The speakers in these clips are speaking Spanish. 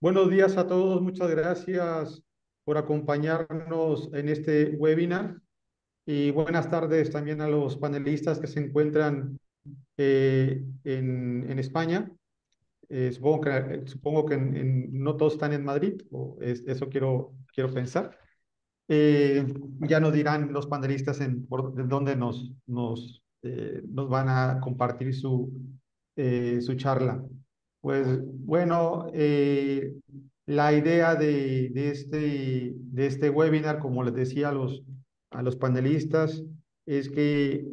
Buenos días a todos, muchas gracias por acompañarnos en este webinar y buenas tardes también a los panelistas que se encuentran en España. Supongo que no todos están en Madrid, eso quiero pensar. Ya nos dirán los panelistas de dónde nos van a compartir su charla. Pues bueno, la idea de este webinar, como les decía a los panelistas, es que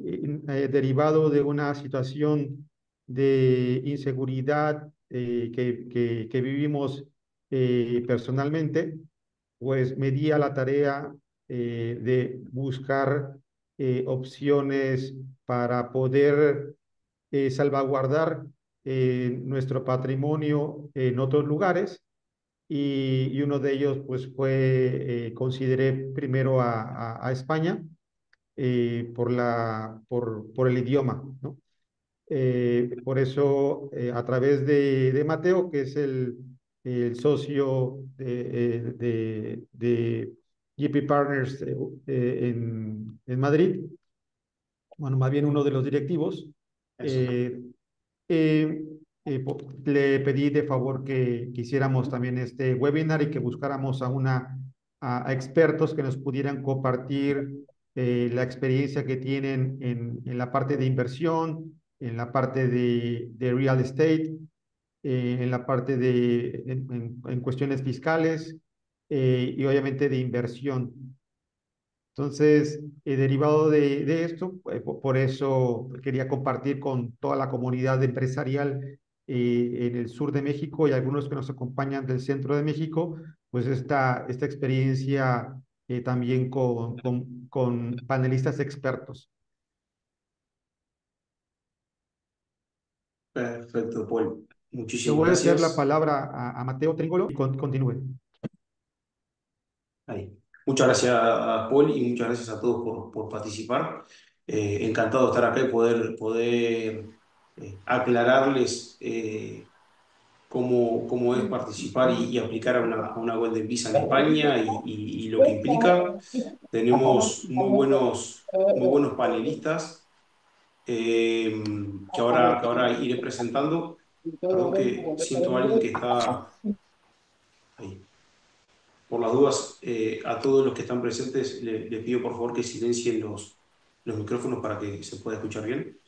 derivado de una situación de inseguridad que vivimos personalmente, pues me di a la tarea de buscar opciones para poder salvaguardar nuestro patrimonio en otros lugares y uno de ellos pues consideré primero a España por el idioma, ¿no? Por eso, a través de Mateo, que es el socio de GP Partners en Madrid, bueno, más bien uno de los directivos, Eso. eh, eh, le pedí de favor que hiciéramos también este webinar y que buscáramos a expertos que nos pudieran compartir la experiencia que tienen en la parte de inversión, en la parte de real estate, en la parte en cuestiones fiscales y obviamente de inversión. Entonces, derivado de esto, por eso quería compartir con toda la comunidad empresarial en el sur de México y algunos que nos acompañan del centro de México, pues esta experiencia también con panelistas expertos. Perfecto, Paul. Le Muchísimas voy a ceder la gracias. palabra a Mateo Tringolo y continúe. Ahí. Muchas gracias, Paul, y muchas gracias a todos por participar. Encantado de estar acá y poder aclararles cómo es participar y aplicar a una Golden Visa en España y lo que implica. Tenemos muy buenos panelistas que ahora iré presentando. Perdón que siento a alguien que está ahí. Por las dudas, a todos los que están presentes les pido por favor que silencien los micrófonos para que se pueda escuchar bien.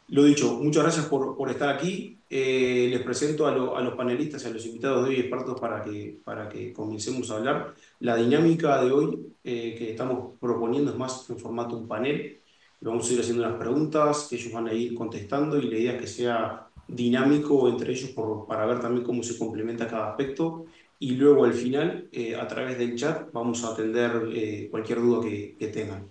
Lo dicho, muchas gracias por estar aquí. Les presento a los panelistas y a los invitados de hoy, expertos, para que comencemos a hablar. La dinámica de hoy que estamos proponiendo es más en formato un panel. Vamos a ir haciendo unas preguntas que ellos van a ir contestando y la idea es que sea dinámico entre ellos para ver también cómo se complementa cada aspecto. Y luego al final, a través del chat, vamos a atender cualquier duda que tengan.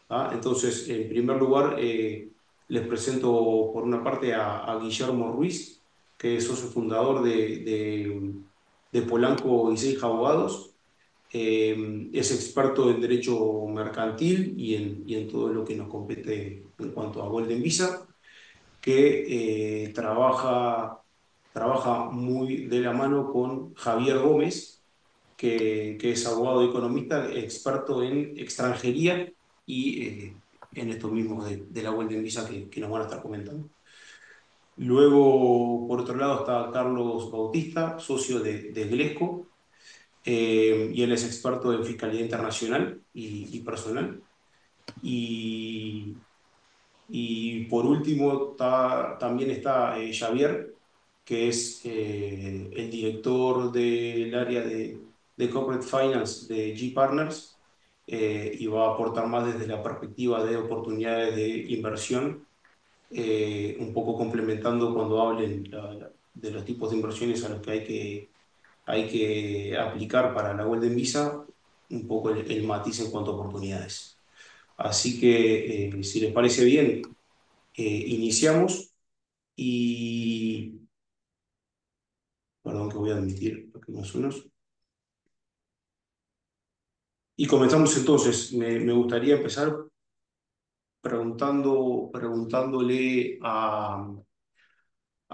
¿Ah? Entonces, en primer lugar, les presento por una parte a Guillermo Ruiz, que es socio fundador de Polanco y Seis Abogados. Es experto en derecho mercantil y en todo lo que nos compete en cuanto a Golden Visa, que trabaja muy de la mano con Javier Gómez, que es abogado y economista, experto en extranjería y en esto mismo de la Golden Visa que nos van a estar comentando. Luego, por otro lado, está Carlos Bautista, socio de Glesco, y él es experto en fiscalidad internacional y personal. Y, y por último, también está Xavier, que es el director del área de Corporate Finance de G Partners, y va a aportar más desde la perspectiva de oportunidades de inversión, un poco complementando cuando hablen de los tipos de inversiones a los que hay que aplicar para la Golden Visa, un poco el matiz en cuanto a oportunidades. Así que, si les parece bien, iniciamos y, perdón que voy a admitir pequeños unos. Y comenzamos entonces. Me gustaría empezar preguntándole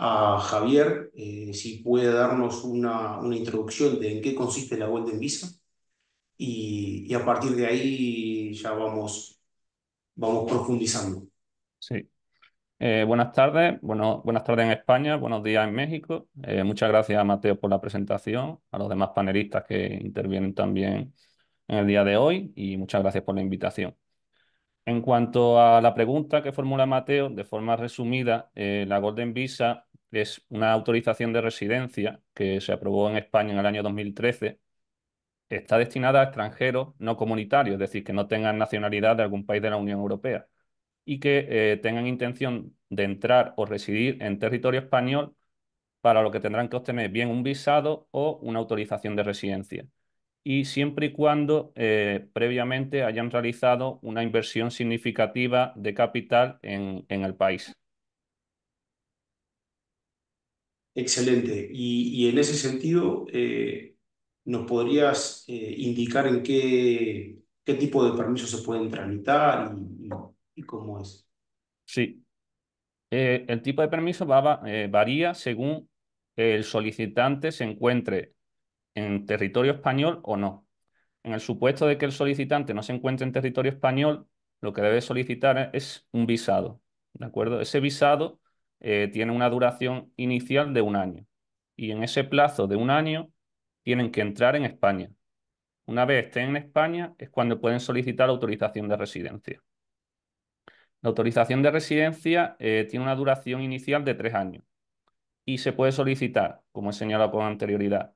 a Javier si puede darnos una introducción de en qué consiste la Golden Visa y a partir de ahí ya vamos profundizando. Sí. Buenas tardes, buenas tardes en España, buenos días en México. Muchas gracias a Mateo por la presentación, a los demás panelistas que intervienen también en el día de hoy y muchas gracias por la invitación. En cuanto a la pregunta que formula Mateo, de forma resumida, la Golden Visa es una autorización de residencia que se aprobó en España en el año 2013. Está destinada a extranjeros no comunitarios, es decir, que no tengan nacionalidad de algún país de la Unión Europea y que tengan intención de entrar o residir en territorio español, para lo que tendrán que obtener bien un visado o una autorización de residencia. Y siempre y cuando previamente hayan realizado una inversión significativa de capital en el país. Excelente. Y en ese sentido, ¿nos podrías indicar en qué tipo de permisos se pueden tramitar y cómo es? Sí, el tipo de permiso varía según el solicitante se encuentre en territorio español o no. En el supuesto de que el solicitante no se encuentre en territorio español, lo que debe solicitar es un visado, ¿de acuerdo? Ese visado tiene una duración inicial de un año y en ese plazo de un año tienen que entrar en España. Una vez estén en España es cuando pueden solicitar autorización de residencia. La autorización de residencia tiene una duración inicial de 3 años y se puede solicitar, como he señalado con anterioridad,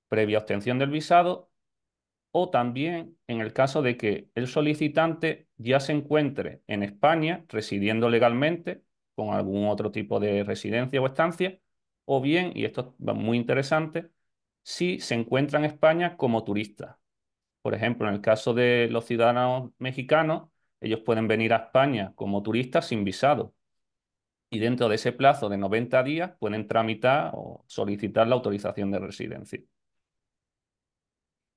previa obtención del visado o también en el caso de que el solicitante ya se encuentre en España residiendo legalmente con algún otro tipo de residencia o estancia, o bien, y esto es muy interesante, si se encuentra en España como turista. Por ejemplo, en el caso de los ciudadanos mexicanos, ellos pueden venir a España como turistas sin visado y dentro de ese plazo de 90 días pueden tramitar o solicitar la autorización de residencia.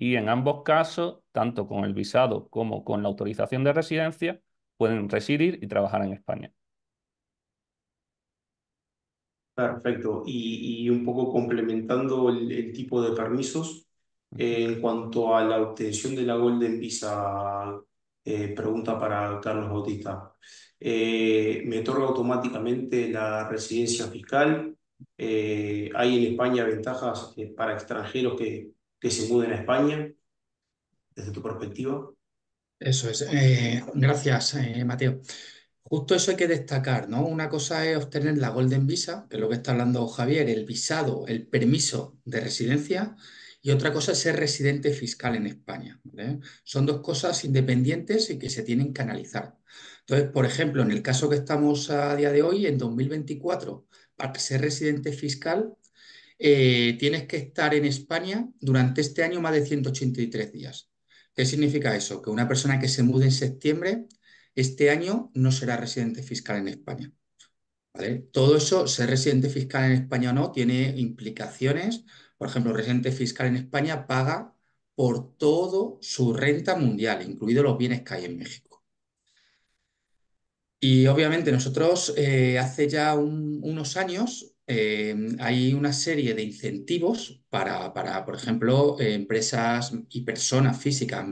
Y en ambos casos, tanto con el visado como con la autorización de residencia, pueden residir y trabajar en España. Perfecto. Y un poco complementando el tipo de permisos, Ujú. en cuanto a la obtención de la Golden Visa, pregunta para Carlos Bautista. ¿Me otorga automáticamente la residencia fiscal? ¿Hay en España ventajas para extranjeros que se muden a España, desde tu perspectiva? Eso es. Gracias, Mateo. Justo eso hay que destacar, ¿no? Una cosa es obtener la Golden Visa, que es lo que está hablando Javier, el visado, el permiso de residencia, y otra cosa es ser residente fiscal en España, ¿vale? Son dos cosas independientes y que se tienen que analizar. Entonces, por ejemplo, en el caso que estamos a día de hoy, en 2024, para ser residente fiscal, tienes que estar en España durante este año más de 183 días. ¿Qué significa eso? Que una persona que se mude en septiembre, este año no será residente fiscal en España. ¿Vale? Todo eso, ser residente fiscal en España o no, tiene implicaciones. Por ejemplo, residente fiscal en España paga por todo su renta mundial, incluidos los bienes que hay en México. Y obviamente nosotros hace ya unos años hay una serie de incentivos para, por ejemplo, empresas y personas físicas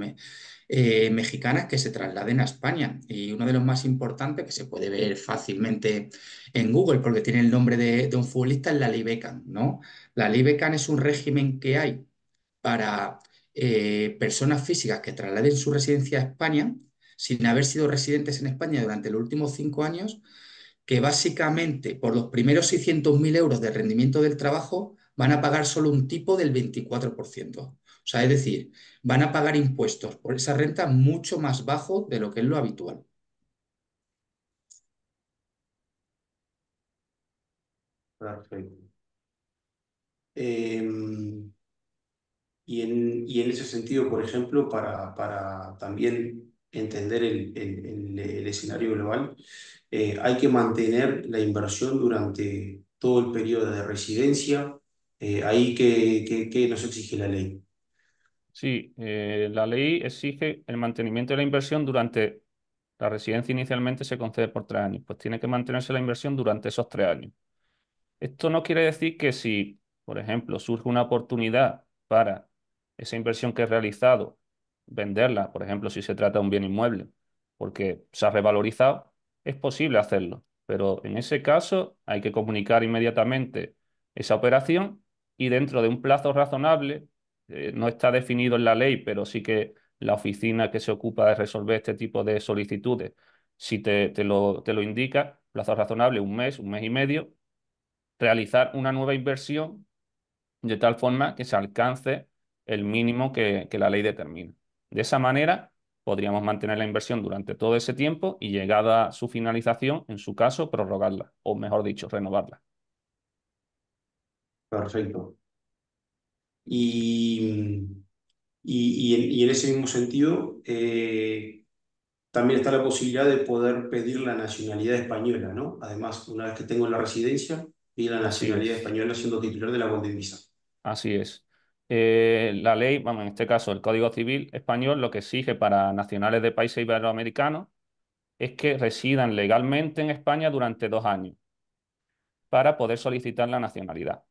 mexicanas que se trasladen a España. Y uno de los más importantes, que se puede ver fácilmente en Google, porque tiene el nombre de un futbolista, es la Ley Beckham, ¿no? La Ley Beckham es un régimen que hay para personas físicas que trasladen su residencia a España sin haber sido residentes en España durante los últimos 5 años, que básicamente por los primeros 600.000 euros de rendimiento del trabajo van a pagar solo un tipo del 24%. O sea, es decir, van a pagar impuestos por esa renta mucho más bajo de lo que es lo habitual. Perfecto. Y en ese sentido, por ejemplo, para también entender el escenario global, hay que mantener la inversión durante todo el periodo de residencia. Ahí que nos exige la ley. Sí, la ley exige el mantenimiento de la inversión durante la residencia inicialmente se concede por 3 años, pues tiene que mantenerse la inversión durante esos 3 años. Esto no quiere decir que si, por ejemplo, surge una oportunidad para esa inversión que he realizado, venderla, por ejemplo, si se trata de un bien inmueble, porque se ha revalorizado, es posible hacerlo. Pero en ese caso hay que comunicar inmediatamente esa operación y dentro de un plazo razonable, no está definido en la ley, pero sí que la oficina que se ocupa de resolver este tipo de solicitudes, si te lo indica, plazo razonable, un mes y medio, realizar una nueva inversión de tal forma que se alcance el mínimo que la ley determina. De esa manera, podríamos mantener la inversión durante todo ese tiempo y llegada su finalización, en su caso, prorrogarla, o mejor dicho, renovarla. Perfecto. Y, y en ese mismo sentido, también está la posibilidad de poder pedir la nacionalidad española, ¿no? Además, una vez que tengo la residencia, pedir la Así nacionalidad es, española siendo titular de la Golden Visa. así es. La ley, vamos, en este caso el Código Civil español, lo que exige para nacionales de países iberoamericanos es que residan legalmente en España durante 2 años para poder solicitar la nacionalidad.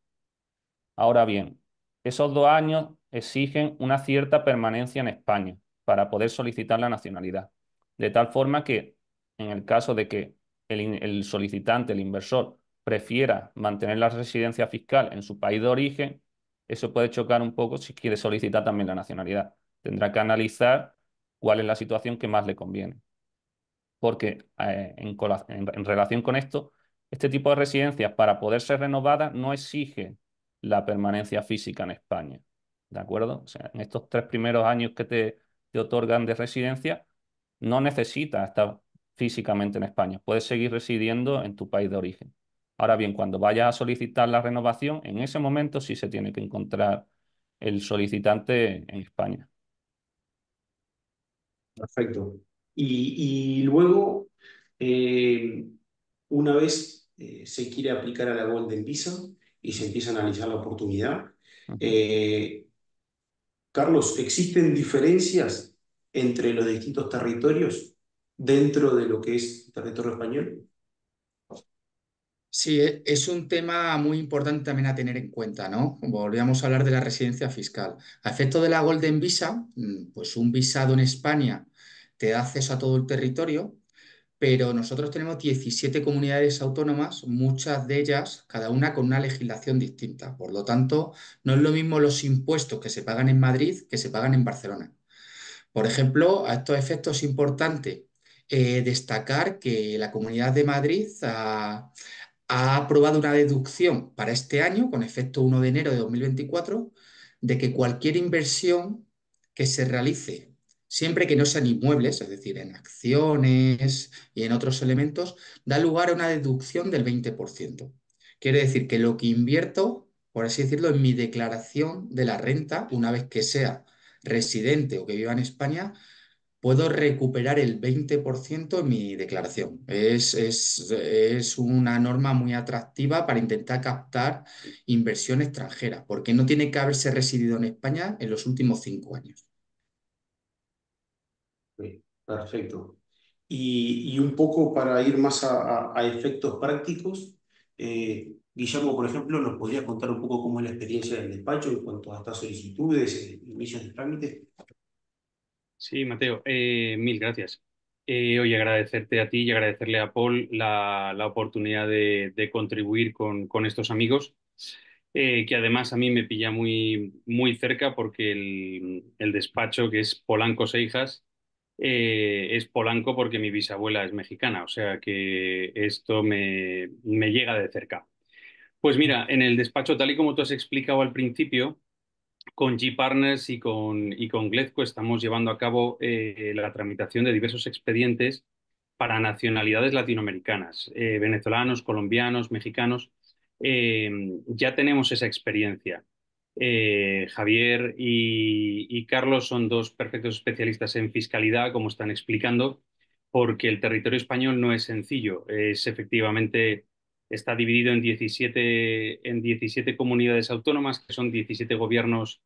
Ahora bien, esos 2 años exigen una cierta permanencia en España para poder solicitar la nacionalidad. De tal forma que, en el caso de que el solicitante, el inversor, prefiera mantener la residencia fiscal en su país de origen, eso puede chocar un poco si quiere solicitar también la nacionalidad. Tendrá que analizar cuál es la situación que más le conviene porque en relación con esto, este tipo de residencias para poder ser renovadas no exige la permanencia física en España. ¿De acuerdo? O sea, en estos 3 primeros años que te otorgan de residencia, no necesitas estar físicamente en España. Puedes seguir residiendo en tu país de origen. Ahora bien, cuando vayas a solicitar la renovación, en ese momento sí se tiene que encontrar el solicitante en España. Perfecto. Y luego, eh, una vez se quiere aplicar a la Golden Visa y se empieza a analizar la oportunidad, Ujú. eh, Carlos, ¿existen diferencias entre los distintos territorios dentro de lo que es territorio español? Sí, es un tema muy importante también a tener en cuenta, ¿no? Volvíamos a hablar de la residencia fiscal. A efecto de la Golden Visa, pues un visado en España te da acceso a todo el territorio, pero nosotros tenemos 17 comunidades autónomas, muchas de ellas, cada una con una legislación distinta. Por lo tanto, no es lo mismo los impuestos que se pagan en Madrid que se pagan en Barcelona. Por ejemplo, a estos efectos es importante destacar que la Comunidad de Madrid ha aprobado una deducción para este año, con efecto 1 de enero de 2024, de que cualquier inversión que se realice, siempre que no sean inmuebles, es decir, en acciones y en otros elementos, da lugar a una deducción del 20%. Quiere decir que lo que invierto, por así decirlo, en mi declaración de la renta, una vez que sea residente o que viva en España, puedo recuperar el 20% en mi declaración. Es una norma muy atractiva para intentar captar inversión extranjera, porque no tiene que haberse residido en España en los últimos 5 años. Sí, perfecto. Y un poco para ir más a efectos prácticos, Guillermo, por ejemplo, ¿nos podrías contar un poco cómo es la experiencia del despacho en cuanto a estas solicitudes, inicios de trámite? Sí, Mateo, mil gracias. Oye, agradecerte a ti y agradecerle a Paul la oportunidad de contribuir con estos amigos, que además a mí me pilla muy, muy cerca porque el despacho, que es Polanco Seijas, es polanco porque mi bisabuela es mexicana, o sea que esto me llega de cerca. Pues mira, en el despacho, tal y como tú has explicado al principio, con G-Partners y con Glezco estamos llevando a cabo la tramitación de diversos expedientes para nacionalidades latinoamericanas, venezolanos, colombianos, mexicanos. Eh, ya tenemos esa experiencia. Javier y Carlos son dos perfectos especialistas en fiscalidad, como están explicando, porque el territorio español no es sencillo. Es efectivamente, está dividido en 17 comunidades autónomas, que son 17 gobiernos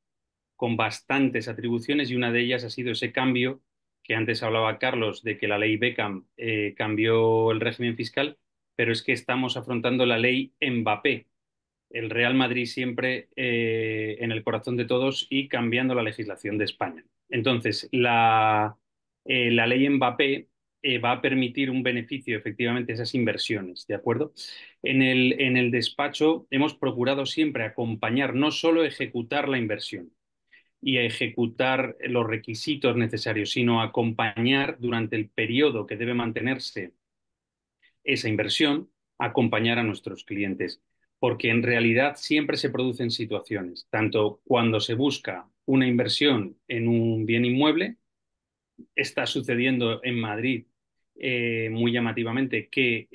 con bastantes atribuciones, y una de ellas ha sido ese cambio que antes hablaba Carlos de que la ley Beckham cambió el régimen fiscal, pero es que estamos afrontando la ley Mbappé, el Real Madrid siempre en el corazón de todos y cambiando la legislación de España. Entonces, la ley Mbappé va a permitir un beneficio efectivamente a esas inversiones, ¿de acuerdo? En el despacho hemos procurado siempre acompañar, no solo ejecutar la inversión y a ejecutar los requisitos necesarios, sino acompañar durante el periodo que debe mantenerse esa inversión, acompañar a nuestros clientes, porque en realidad siempre se producen situaciones, tanto cuando se busca una inversión en un bien inmueble, está sucediendo en Madrid muy llamativamente que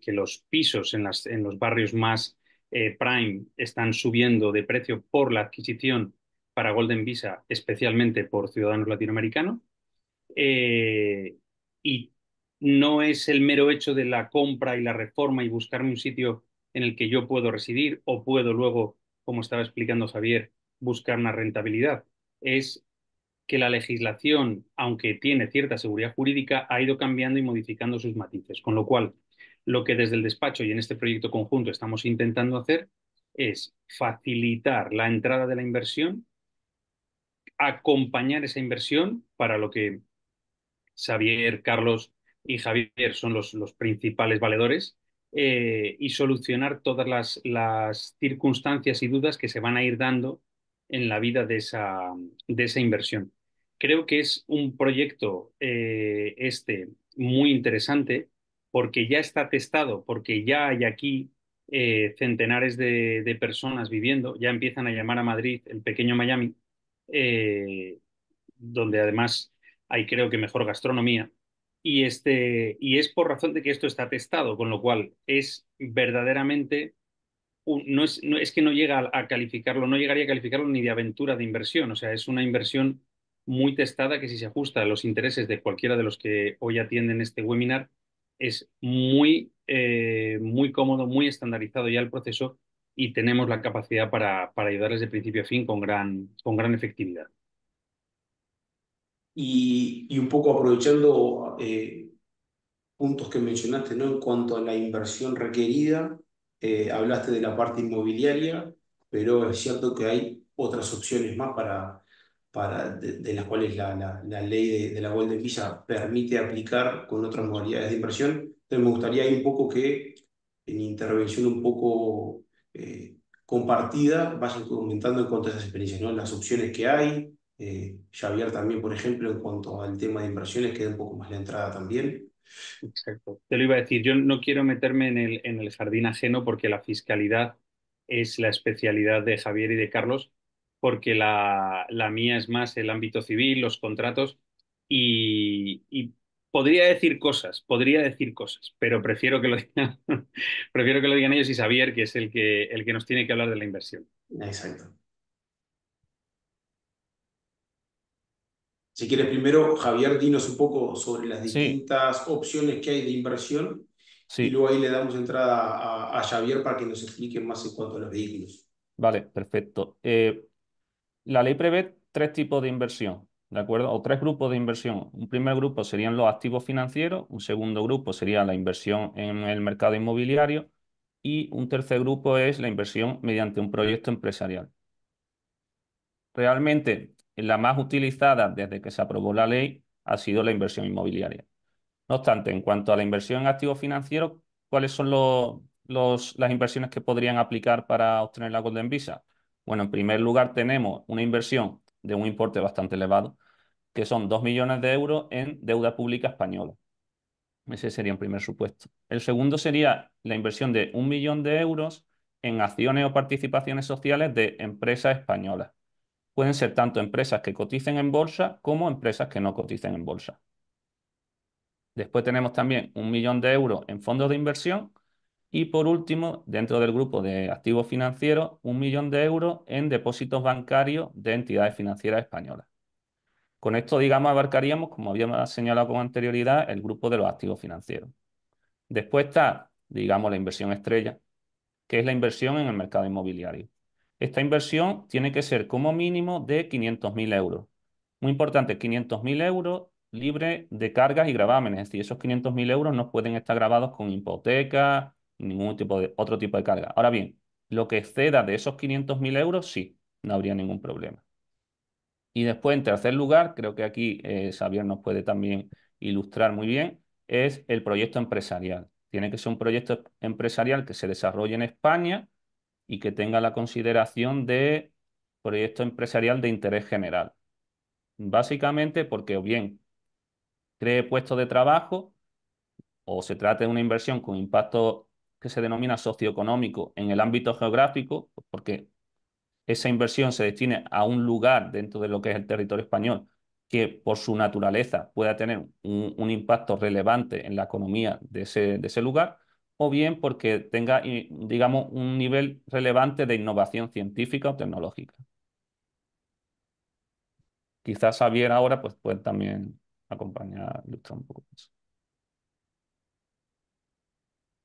los pisos en los barrios más prime están subiendo de precio por la adquisición para Golden Visa, especialmente por ciudadanos latinoamericanos. Eh, y no es el mero hecho de la compra y la reforma y buscarme un sitio en el que yo puedo residir o puedo luego, como estaba explicando Javier, buscar una rentabilidad. Es que la legislación, aunque tiene cierta seguridad jurídica, ha ido cambiando y modificando sus matices. Con lo cual, lo que desde el despacho y en este proyecto conjunto estamos intentando hacer es facilitar la entrada de la inversión, acompañar esa inversión para lo que Xavier, Carlos y Javier son los principales valedores, y solucionar todas las circunstancias y dudas que se van a ir dando en la vida de esa inversión. Creo que es un proyecto muy interesante porque ya está testado, porque ya hay aquí centenares de personas viviendo, ya empiezan a llamar a Madrid el pequeño Miami, eh, donde además hay creo que mejor gastronomía. Y es por razón de que esto está testado, con lo cual es verdaderamente, no es que no llega a calificarlo, no llegaría a calificarlo ni de aventura de inversión, o sea, es una inversión muy testada que si se ajusta a los intereses de cualquiera de los que hoy atienden este webinar, es muy cómodo, muy estandarizado ya el proceso y tenemos la capacidad para ayudarles de principio a fin con gran efectividad. Y un poco aprovechando puntos que mencionaste, ¿no? En cuanto a la inversión requerida, hablaste de la parte inmobiliaria, pero es cierto que hay otras opciones más de las cuales la ley de la Golden Visa permite aplicar con otras modalidades de inversión. Entonces me gustaría ahí un poco que en intervención un poco compartida vayan comentando en cuanto a esas experiencias, ¿no? Las opciones que hay. Xavier también, por ejemplo, en cuanto al tema de inversiones, queda un poco más la entrada también. Exacto. Te lo iba a decir, yo no quiero meterme en el jardín ajeno porque la fiscalidad es la especialidad de Javier y de Carlos, porque la mía es más el ámbito civil, los contratos, y podría decir cosas, pero prefiero que lo digan, prefiero que lo digan ellos y Javier, que es el que nos tiene que hablar de la inversión. Exacto. Si quieres primero, Javier, dinos un poco sobre las Sí, distintas opciones que hay de inversión y sí, luego ahí le damos entrada a Javier para que nos explique más en cuanto a los vehículos. vale, perfecto. La ley prevé tres tipos de inversión, ¿de acuerdo? O tres grupos de inversión. Un primer grupo serían los activos financieros, un segundo grupo sería la inversión en el mercado inmobiliario y un tercer grupo es la inversión mediante un proyecto empresarial. Realmente, la más utilizada desde que se aprobó la ley ha sido la inversión inmobiliaria. No obstante, en cuanto a la inversión en activos financieros, ¿cuáles son las inversiones que podrían aplicar para obtener la Golden Visa? Bueno, en primer lugar tenemos una inversión de un importe bastante elevado, que son 2 millones de euros en deuda pública española. Ese sería un primer supuesto. El segundo sería la inversión de 1 millón de euros en acciones o participaciones sociales de empresas españolas. Pueden ser tanto empresas que coticen en bolsa como empresas que no coticen en bolsa. Después tenemos también 1 millón de euros en fondos de inversión y por último, dentro del grupo de activos financieros, 1 millón de euros en depósitos bancarios de entidades financieras españolas. Con esto, digamos, abarcaríamos, como habíamos señalado con anterioridad, el grupo de los activos financieros. Después está, digamos, la inversión estrella, que es la inversión en el mercado inmobiliario. Esta inversión tiene que ser como mínimo de 500.000 euros. Muy importante, 500.000 euros libre de cargas y gravámenes. Es decir, esos 500.000 euros no pueden estar gravados con hipoteca, ningún tipo de, otro tipo de carga. Ahora bien, lo que exceda de esos 500.000 euros, sí, no habría ningún problema. Y después, en tercer lugar, creo que aquí Xavier nos puede también ilustrar muy bien, es el proyecto empresarial. Tiene que ser un proyecto empresarial que se desarrolle en España y que tenga la consideración de proyecto empresarial de interés general. Básicamente porque o bien cree puestos de trabajo o se trata de una inversión con impacto que se denomina socioeconómico en el ámbito geográfico, porque esa inversión se destine a un lugar dentro de lo que es el territorio español que por su naturaleza pueda tener un impacto relevante en la economía de ese lugar, o bien porque tenga, digamos, un nivel relevante de innovación científica o tecnológica. Quizás Xavier ahora pues, puede también acompañar, ilustrar un poco eso.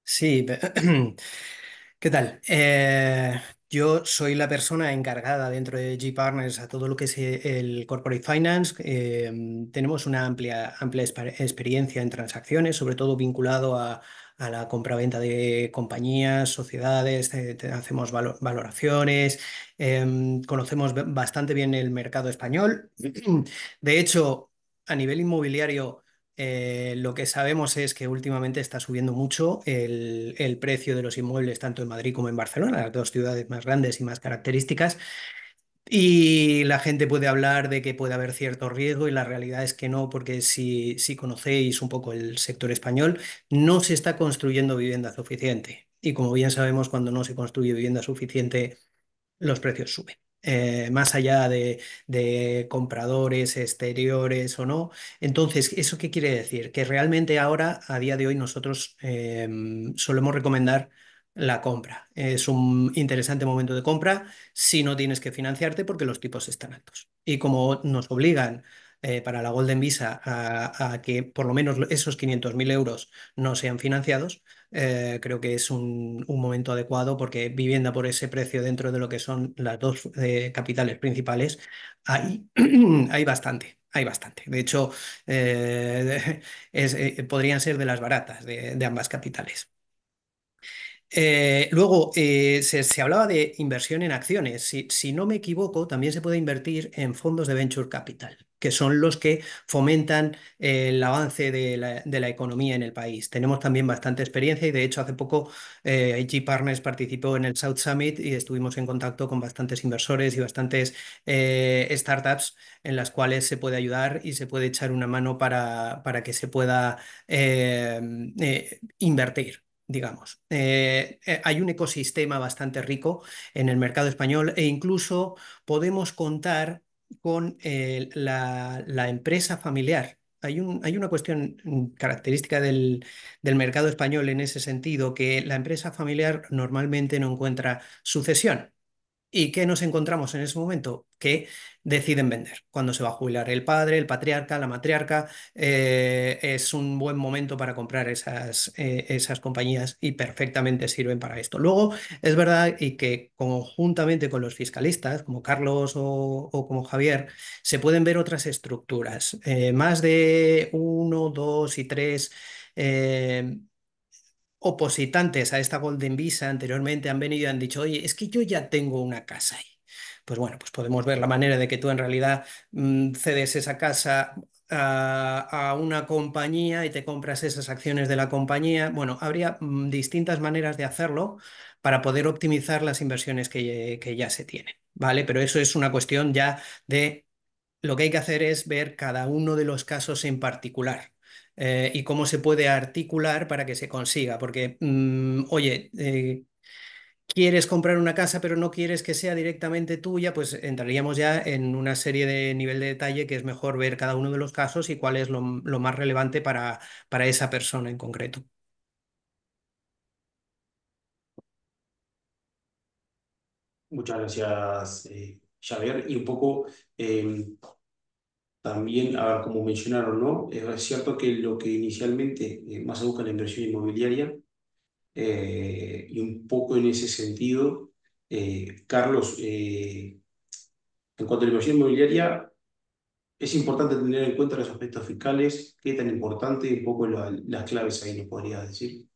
Sí, ¿qué tal? Yo soy la persona encargada dentro de G-Partners a todo lo que es el Corporate Finance. Tenemos una amplia experiencia en transacciones, sobre todo vinculado a la compraventa de compañías, sociedades, hacemos valoraciones, conocemos bastante bien el mercado español. De hecho, a nivel inmobiliario... lo que sabemos es que últimamente está subiendo mucho el precio de los inmuebles, tanto en Madrid como en Barcelona, las dos ciudades más grandes y más características. Y la gente puede hablar de que puede haber cierto riesgo y la realidad es que no, porque si conocéis un poco el sector español, no se está construyendo vivienda suficiente. Y como bien sabemos, cuando no se construye vivienda suficiente, los precios suben. Más allá de compradores exteriores o no. Entonces, ¿eso qué quiere decir? Que realmente ahora, a día de hoy, nosotros solemos recomendar la compra. Es un interesante momento de compra si no tienes que financiarte porque los tipos están altos. Y como nos obligan para la Golden Visa a que por lo menos esos 500.000 euros no sean financiados, creo que es un momento adecuado porque vivienda por ese precio dentro de lo que son las dos capitales principales, hay, hay bastante. Hay bastante. De hecho, podrían ser de las baratas de ambas capitales. Luego, se hablaba de inversión en acciones. Si no me equivoco, también se puede invertir en fondos de venture capital, que son los que fomentan el avance de la economía en el país. Tenemos también bastante experiencia y, de hecho, hace poco IG Partners participó en el South Summit y estuvimos en contacto con bastantes inversores y bastantes startups en las cuales se puede ayudar y se puede echar una mano para que se pueda invertir, digamos. Hay un ecosistema bastante rico en el mercado español e incluso podemos contar con la empresa familiar. Hay una cuestión característica del mercado español en ese sentido, que la empresa familiar normalmente no encuentra sucesión. ¿Y qué nos encontramos en ese momento? Que deciden vender. Cuando se va a jubilar el padre, el patriarca, la matriarca, es un buen momento para comprar esas compañías y perfectamente sirven para esto. Luego, es verdad y que conjuntamente con los fiscalistas, como Carlos o como Javier, se pueden ver otras estructuras, más de uno, dos y tres. Opositantes a esta Golden Visa anteriormente han venido y han dicho, oye, es que yo ya tengo una casa ahí. Pues bueno, pues podemos ver la manera de que tú en realidad cedes esa casa a una compañía y te compras esas acciones de la compañía. Bueno, habría distintas maneras de hacerlo para poder optimizar las inversiones que ya se tienen, ¿vale? Pero eso es una cuestión ya de lo que hay que hacer es ver cada uno de los casos en particular y cómo se puede articular para que se consiga. Porque, oye, quieres comprar una casa pero no quieres que sea directamente tuya, pues entraríamos ya en una serie de nivel de detalle que es mejor ver cada uno de los casos y cuál es lo más relevante para esa persona en concreto. Muchas gracias, Javier. Y un poco también, a ver, como mencionaron, ¿no? Es cierto que lo que inicialmente más se busca en la inversión inmobiliaria, y un poco en ese sentido, Carlos, en cuanto a la inversión inmobiliaria, es importante tener en cuenta los aspectos fiscales, qué tan importante, un poco las claves ahí, ¿nos podrías decir?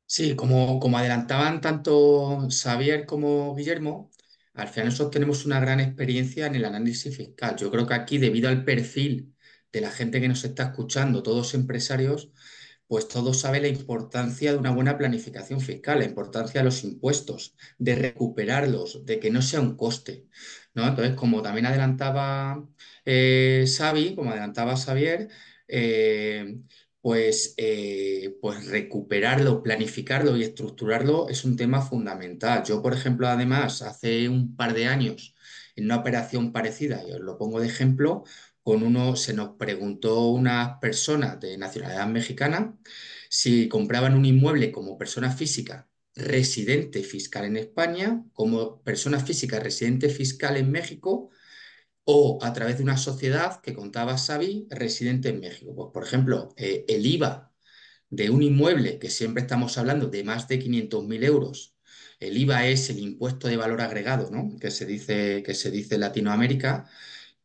Sí, como adelantaban tanto Xavier como Guillermo, al final nosotros tenemos una gran experiencia en el análisis fiscal. Yo creo que aquí, debido al perfil de la gente que nos está escuchando, todos empresarios, pues todos saben la importancia de una buena planificación fiscal, la importancia de los impuestos, de recuperarlos, de que no sea un coste, ¿no? Entonces, como también adelantaba Xavi, como adelantaba Xavier, eh, pues recuperarlo, planificarlo y estructurarlo es un tema fundamental. Yo, por ejemplo, además, hace un par de años, en una operación parecida, y os lo pongo de ejemplo, se nos preguntó unas personas de nacionalidad mexicana si compraban un inmueble como persona física residente fiscal en España, como persona física residente fiscal en México o a través de una sociedad que contaba Xavi residente en México. Pues, por ejemplo, el IVA de un inmueble, que siempre estamos hablando de más de 500.000 euros. El IVA es el impuesto de valor agregado, ¿no? Que se dice en Latinoamérica,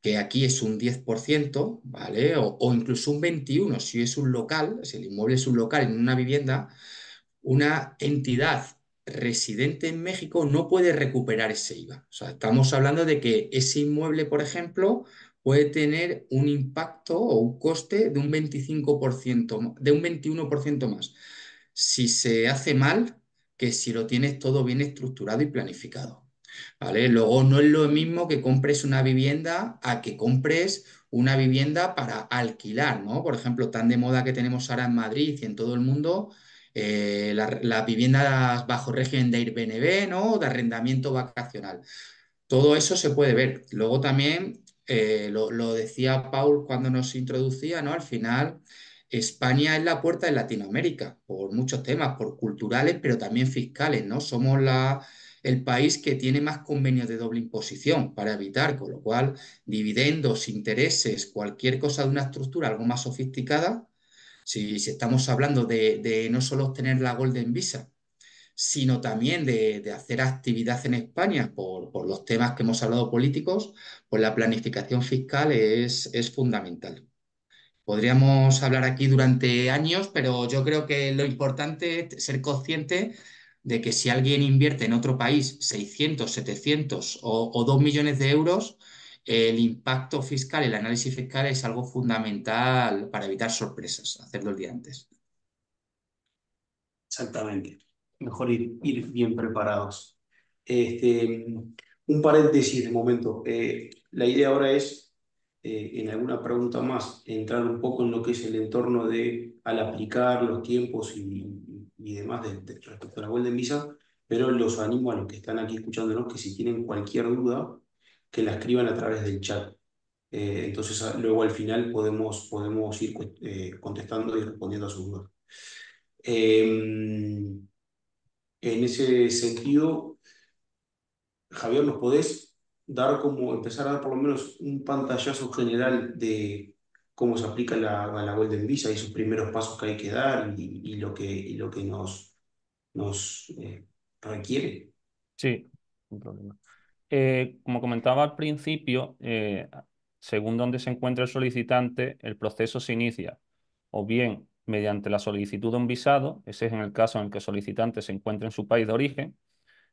que aquí es un 10%, ¿vale? O incluso un 21% si es un local, si el inmueble es un local en una vivienda, una entidad residente en México no puede recuperar ese IVA. O sea, estamos hablando de que ese inmueble, por ejemplo, puede tener un impacto o un coste de un 25%, de un 21% más, si se hace mal que si lo tienes todo bien estructurado y planificado. ¿Vale? Luego no es lo mismo que compres una vivienda a que compres una vivienda para alquilar, ¿no? Por ejemplo, tan de moda que tenemos ahora en Madrid y en todo el mundo, las viviendas bajo régimen de Airbnb, ¿no? De arrendamiento vacacional. Todo eso se puede ver. Luego también, lo decía Paul cuando nos introducía, ¿no? Al final, España es la puerta de Latinoamérica por muchos temas, por culturales, pero también fiscales, ¿no? Somos el país que tiene más convenios de doble imposición para evitar, con lo cual, dividendos, intereses, cualquier cosa de una estructura algo más sofisticada, si estamos hablando de no solo obtener la Golden Visa, sino también de hacer actividad en España por los temas que hemos hablado políticos, pues la planificación fiscal es fundamental. Podríamos hablar aquí durante años, pero yo creo que lo importante es ser consciente de que si alguien invierte en otro país 600, 700 o 2 millones de euros, el impacto fiscal, el análisis fiscal es algo fundamental para evitar sorpresas, hacerlo el día antes. Exactamente. Mejor ir bien preparados. Este, un paréntesis de momento. La idea ahora es, en alguna pregunta más, entrar un poco en lo que es el entorno de al aplicar los tiempos y demás respecto a la Golden Visa, pero los animo a los que están aquí escuchándonos que si tienen cualquier duda, que la escriban a través del chat. Entonces, luego al final podemos ir contestando y respondiendo a sus dudas. En ese sentido, Javier, ¿nos podés empezar a dar por lo menos un pantallazo general de cómo se aplica la Golden Visa y sus primeros pasos que hay que dar y lo que nos requiere? Sí, sin problema. Como comentaba al principio, según donde se encuentra el solicitante, el proceso se inicia o bien mediante la solicitud de un visado, ese es en el caso en el que el solicitante se encuentra en su país de origen.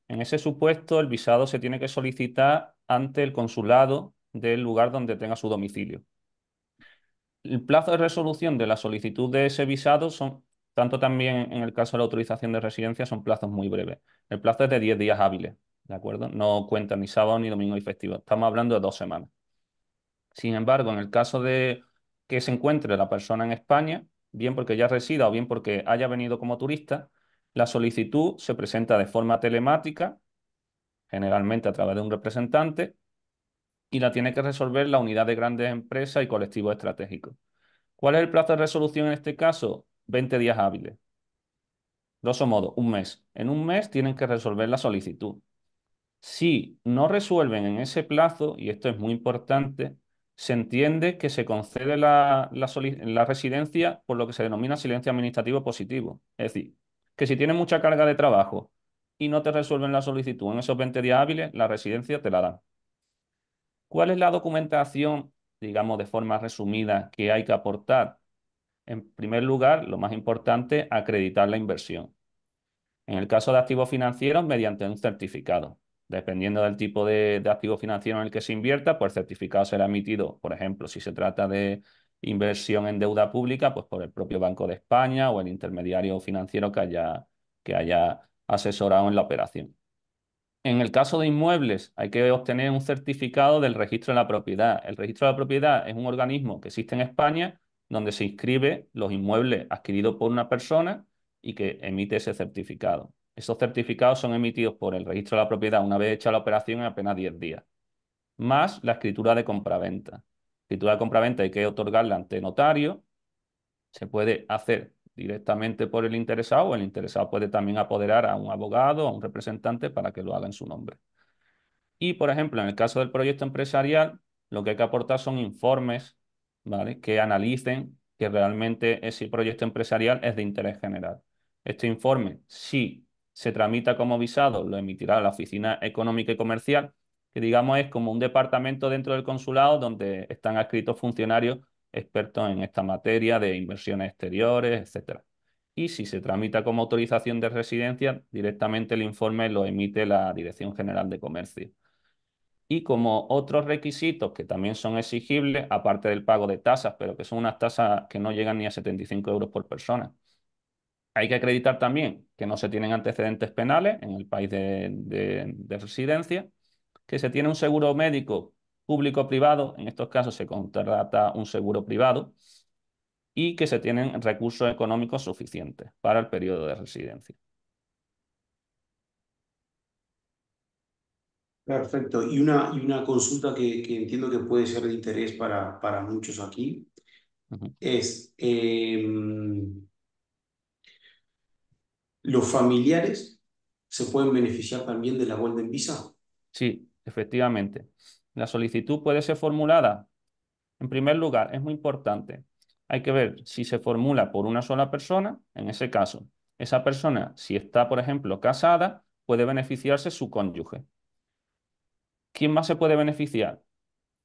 En ese supuesto, el visado se tiene que solicitar ante el consulado del lugar donde tenga su domicilio. El plazo de resolución de la solicitud de ese visado son, tanto también en el caso de la autorización de residencia, son plazos muy breves. El plazo es de 10 días hábiles, ¿de acuerdo? No cuenta ni sábado, ni domingo, ni festivo. Estamos hablando de 2 semanas. Sin embargo, en el caso de que se encuentre la persona en España, bien porque ya resida o bien porque haya venido como turista, la solicitud se presenta de forma telemática, generalmente a través de un representante, y la tiene que resolver la unidad de grandes empresas y colectivos estratégicos. ¿Cuál es el plazo de resolución en este caso? 20 días hábiles. Grosso modo, un mes. En un mes tienen que resolver la solicitud. Si no resuelven en ese plazo, y esto es muy importante, se entiende que se concede la residencia por lo que se denomina silencio administrativo positivo. Es decir, que si tienes mucha carga de trabajo y no te resuelven la solicitud en esos 20 días hábiles, la residencia te la dan. ¿Cuál es la documentación, digamos, de forma resumida, que hay que aportar? En primer lugar, lo más importante, acreditar la inversión. En el caso de activos financieros, mediante un certificado. Dependiendo del tipo de activo financiero en el que se invierta, pues el certificado será emitido, por ejemplo, si se trata de inversión en deuda pública, pues por el propio Banco de España o el intermediario financiero que haya asesorado en la operación. En el caso de inmuebles, hay que obtener un certificado del registro de la propiedad. El registro de la propiedad es un organismo que existe en España donde se inscribe los inmuebles adquiridos por una persona y que emite ese certificado. Esos certificados son emitidos por el registro de la propiedad una vez hecha la operación en apenas 10 días, más la escritura de compraventa. La escritura de compraventa hay que otorgarla ante notario, se puede hacer directamente por el interesado o el interesado puede también apoderar a un abogado o a un representante para que lo haga en su nombre. Y, por ejemplo, en el caso del proyecto empresarial, lo que hay que aportar son informes, ¿vale?, que analicen que realmente ese proyecto empresarial es de interés general. Este informe, si se tramita como visado, lo emitirá la Oficina Económica y Comercial, que digamos es como un departamento dentro del consulado donde están adscritos funcionarios expertos en esta materia de inversiones exteriores, etcétera. Y si se tramita como autorización de residencia, directamente el informe lo emite la Dirección General de Comercio. Y como otros requisitos que también son exigibles, aparte del pago de tasas, pero que son unas tasas que no llegan ni a 75 euros por persona, hay que acreditar también que no se tienen antecedentes penales en el país de residencia, que se tiene un seguro médico público-privado, en estos casos se contrata un seguro privado, y que se tienen recursos económicos suficientes para el periodo de residencia. Perfecto. Y una consulta que entiendo que puede ser de interés para muchos aquí Ujú. es, ¿los familiares se pueden beneficiar también de la Golden Visa? Sí, efectivamente. La solicitud puede ser formulada. En primer lugar, es muy importante. Hay que ver si se formula por una sola persona. En ese caso, esa persona, si está, por ejemplo, casada, puede beneficiarse su cónyuge. ¿Quién más se puede beneficiar?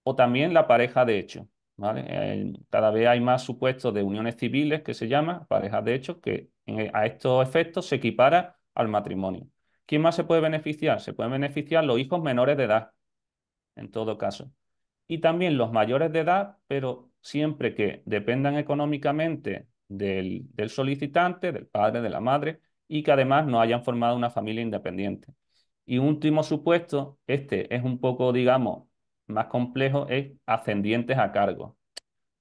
O también la pareja de hecho, ¿vale? Cada vez hay más supuestos de uniones civiles que se llama parejas de hecho, que a estos efectos se equipara al matrimonio. ¿Quién más se puede beneficiar? Se pueden beneficiar los hijos menores de edad, en todo caso. Y también los mayores de edad, pero siempre que dependan económicamente del solicitante, del padre, de la madre, y que además no hayan formado una familia independiente. Y último supuesto, este es un poco, digamos, más complejo, es ascendientes a cargo.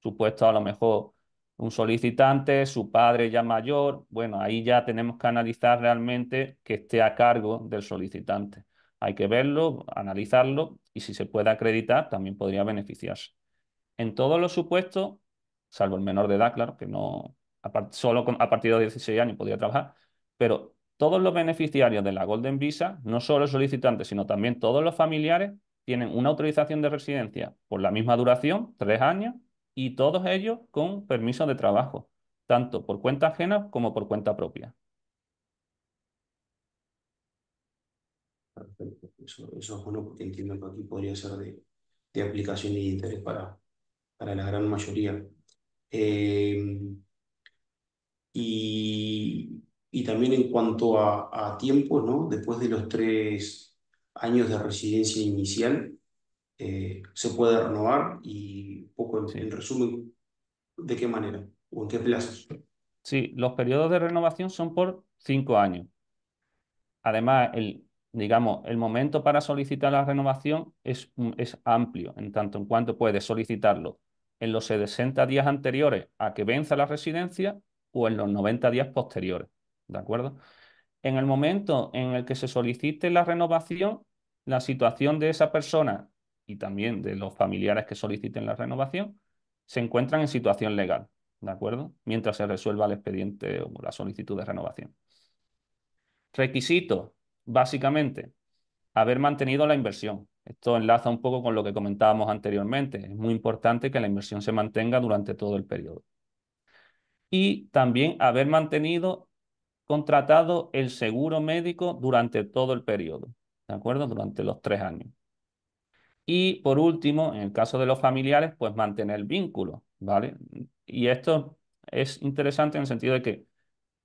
Supuesto a lo mejor un solicitante, su padre ya mayor, bueno, ahí ya tenemos que analizar realmente que esté a cargo del solicitante. Hay que verlo, analizarlo y si se puede acreditar, también podría beneficiarse. En todos los supuestos, salvo el menor de edad, claro, que no, solo a partir de 16 años podría trabajar, pero todos los beneficiarios de la Golden Visa, no solo el solicitante, sino también todos los familiares, tienen una autorización de residencia por la misma duración, 3 años, y todos ellos con permiso de trabajo, tanto por cuenta ajena como por cuenta propia. Perfecto. Eso es bueno porque entiendo que aquí podría ser de aplicación y de interés para la gran mayoría. Eh, y también en cuanto a tiempos, ¿no? Después de los 3 años de residencia inicial, se puede renovar y un poco en Sí. resumen, ¿de qué manera o en qué plazos? Sí, los periodos de renovación son por 5 años. Además, digamos, el momento para solicitar la renovación es amplio, en tanto en cuanto puedes solicitarlo en los 60 días anteriores a que venza la residencia o en los 90 días posteriores. ¿De acuerdo? En el momento en el que se solicite la renovación, la situación de esa persona y también de los familiares que soliciten la renovación se encuentran en situación legal. ¿De acuerdo? Mientras se resuelva el expediente o la solicitud de renovación. Requisitos, básicamente, haber mantenido la inversión. Esto enlaza un poco con lo que comentábamos anteriormente. Es muy importante que la inversión se mantenga durante todo el periodo. Y también haber mantenido contratado el seguro médico durante todo el periodo, ¿de acuerdo? Durante los 3 años. Y por último, en el caso de los familiares, pues mantener el vínculo, ¿vale? Y esto es interesante en el sentido de que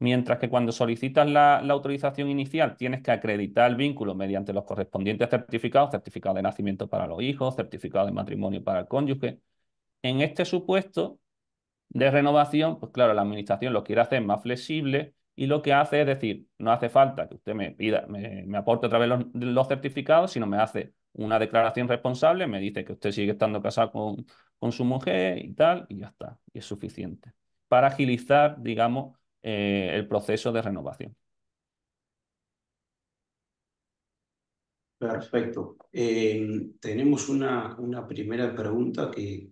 mientras que cuando solicitas la autorización inicial tienes que acreditar el vínculo mediante los correspondientes certificados, certificado de nacimiento para los hijos, certificado de matrimonio para el cónyuge, en este supuesto de renovación, pues claro, la administración lo quiere hacer más flexible y lo que hace es decir, no hace falta que usted me pida, me aporte otra vez los certificados, sino me hace una declaración responsable, me dice que usted sigue estando casado con su mujer y tal, y ya está, y es suficiente. Para agilizar, digamos, el proceso de renovación. Perfecto. Tenemos una primera pregunta que,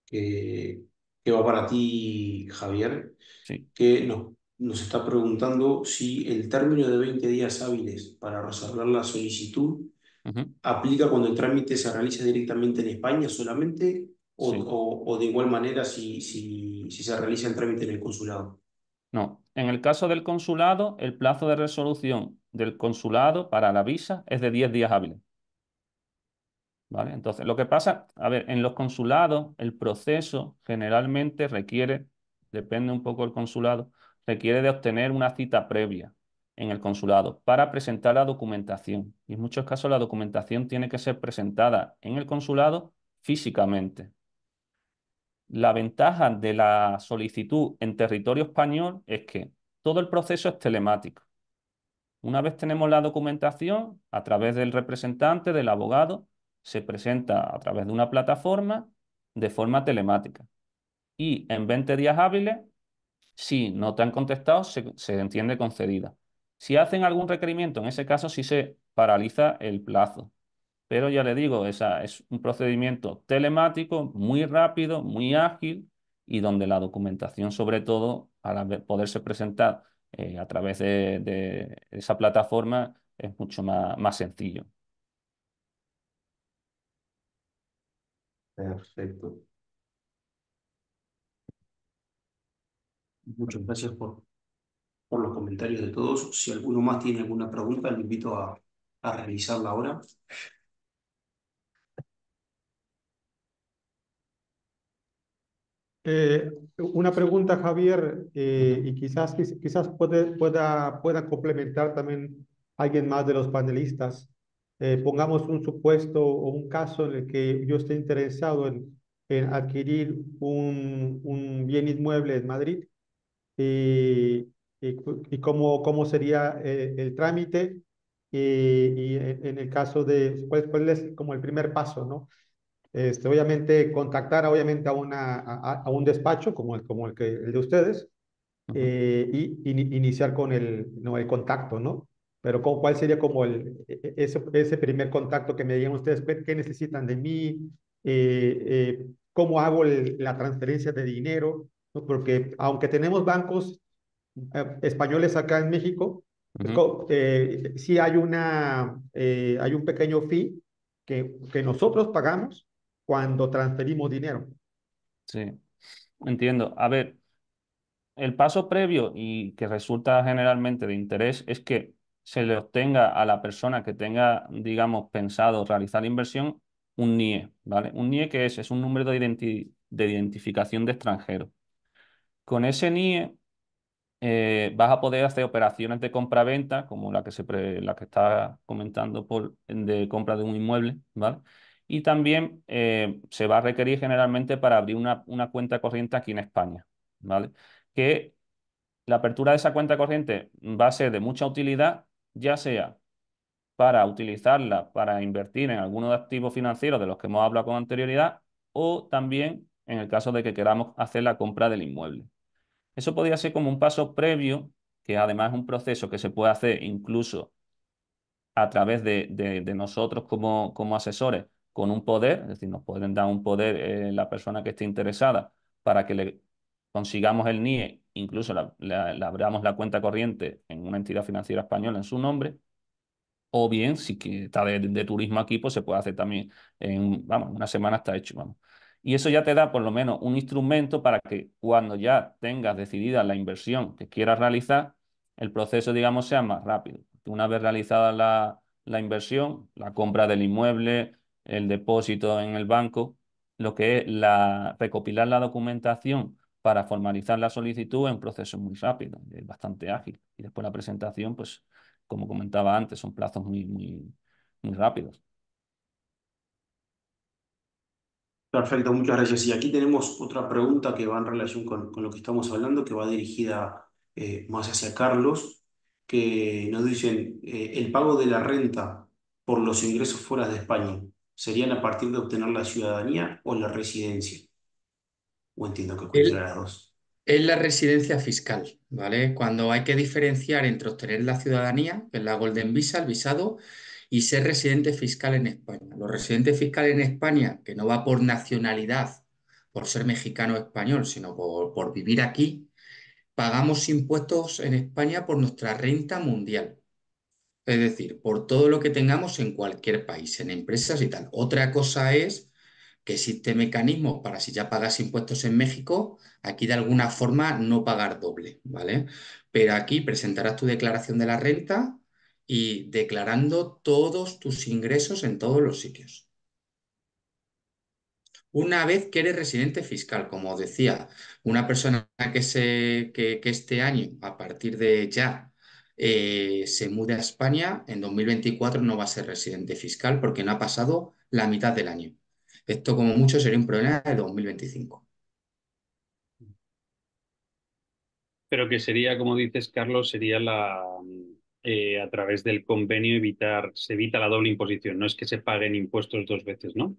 que va para ti, Javier, Sí. que nos está preguntando si el término de 20 días hábiles para resolver la solicitud Ujú. aplica cuando el trámite se realiza directamente en España solamente Sí. o de igual manera si se realiza el trámite en el consulado. No. En el caso del consulado, el plazo de resolución del consulado para la visa es de 10 días hábiles. ¿Vale? Entonces, lo que pasa, a ver, en los consulados el proceso generalmente requiere, depende un poco del consulado, requiere de obtener una cita previa en el consulado para presentar la documentación. Y en muchos casos la documentación tiene que ser presentada en el consulado físicamente. La ventaja de la solicitud en territorio español es que todo el proceso es telemático. Una vez tenemos la documentación, a través del representante, del abogado, se presenta a través de una plataforma de forma telemática. Y en 20 días hábiles, si no te han contestado, se entiende concedida. Si hacen algún requerimiento, en ese caso sí se paraliza el plazo. Pero ya le digo, esa es un procedimiento telemático muy rápido, muy ágil y donde la documentación, sobre todo, poderse presentar a través de esa plataforma, es mucho más sencillo. Perfecto. Muchas gracias por los comentarios de todos. Si alguno más tiene alguna pregunta, le invito a realizarla ahora. Una pregunta, Javier, Ujú, y quizás pueda complementar también alguien más de los panelistas. Pongamos un supuesto o un caso en el que yo esté interesado en adquirir un bien inmueble en Madrid y cómo sería el trámite y en el caso de cuál es como el primer paso, ¿no? Obviamente contactar obviamente a un despacho el de ustedes ujú. y iniciar con no, el contacto, ¿no? Pero ¿cuál sería como ese primer contacto que me digan ustedes? ¿Qué necesitan de mí? ¿Cómo hago la transferencia de dinero? ¿No? Porque aunque tenemos bancos españoles acá en México, pues, Ujú. sí hay un pequeño fee que nosotros pagamos cuando transferimos dinero. Sí, entiendo. A ver, el paso previo y que resulta generalmente de interés es que se le obtenga a la persona que tenga, digamos, pensado realizar la inversión un NIE, ¿vale? Un NIE que es un número de identificación de extranjero. Con ese NIE vas a poder hacer operaciones de compra-venta, como la que está comentando Paul, de compra de un inmueble, ¿vale? Y también se va a requerir generalmente para abrir una cuenta corriente aquí en España, ¿vale? Que la apertura de esa cuenta corriente va a ser de mucha utilidad, ya sea para utilizarla para invertir en algunos activos financieros de los que hemos hablado con anterioridad, o también en el caso de que queramos hacer la compra del inmueble. Eso podría ser como un paso previo, que además es un proceso que se puede hacer incluso a través de nosotros como asesores con un poder, es decir, nos pueden dar un poder la persona que esté interesada para que le consigamos el NIE, incluso le abramos la cuenta corriente en una entidad financiera española en su nombre, o bien, si que está de turismo aquí, pues se puede hacer también vamos, una semana está hecho, vamos. Y eso ya te da por lo menos un instrumento para que cuando ya tengas decidida la inversión que quieras realizar, el proceso, digamos, sea más rápido. Una vez realizada la inversión, la compra del inmueble, el depósito en el banco, lo que es recopilar la documentación para formalizar la solicitud es un proceso muy rápido, es bastante ágil. Y después la presentación, pues, como comentaba antes, son plazos muy rápidos. Perfecto, muchas gracias. Y aquí tenemos otra pregunta que va en relación con lo que estamos hablando, que va dirigida más hacia Carlos, que nos dicen, el pago de la renta por los ingresos fuera de España, ¿serían a partir de obtener la ciudadanía o la residencia? O entiendo que cualquiera de las dos. Es la residencia fiscal, ¿vale? Cuando hay que diferenciar entre obtener la ciudadanía, que es la Golden Visa, el visado, y ser residente fiscal en España. Los residentes fiscales en España, que no va por nacionalidad, por ser mexicano o español, sino por vivir aquí, pagamos impuestos en España por nuestra renta mundial. Es decir, por todo lo que tengamos en cualquier país, en empresas y tal. Otra cosa es que existe mecanismos para si ya pagas impuestos en México, aquí de alguna forma no pagar doble, ¿vale? Pero aquí presentarás tu declaración de la renta y declarando todos tus ingresos en todos los sitios. Una vez que eres residente fiscal, como os decía, una persona que este año, a partir de ya, se mude a España, en 2024 no va a ser residente fiscal porque no ha pasado la mitad del año. Esto como mucho sería un problema de 2025. Pero que sería, como dices, Carlos, sería a través del convenio se evita la doble imposición. No es que se paguen impuestos dos veces, ¿no?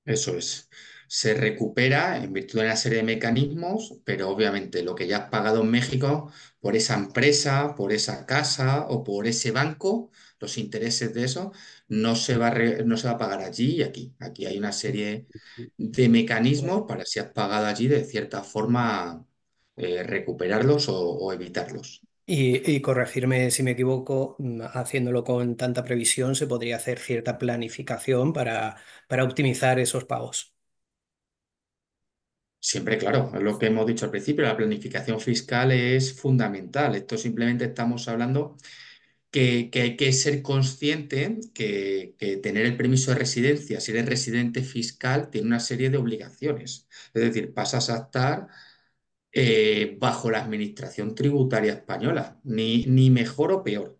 Eso es. Se recupera en virtud de una serie de mecanismos, pero obviamente lo que ya has pagado en México por esa empresa, por esa casa o por ese banco, los intereses de eso, no se va a pagar allí y aquí. Aquí hay una serie de mecanismos para si has pagado allí, de cierta forma, recuperarlos o evitarlos. Y corregirme si me equivoco, haciéndolo con tanta previsión, se podría hacer cierta planificación para optimizar esos pagos. Siempre, claro, es lo que hemos dicho al principio, la planificación fiscal es fundamental. Esto simplemente estamos hablando que hay que ser consciente que tener el permiso de residencia, si eres residente fiscal, tiene una serie de obligaciones. Es decir, pasas a estar bajo la administración tributaria española, ni mejor o peor. O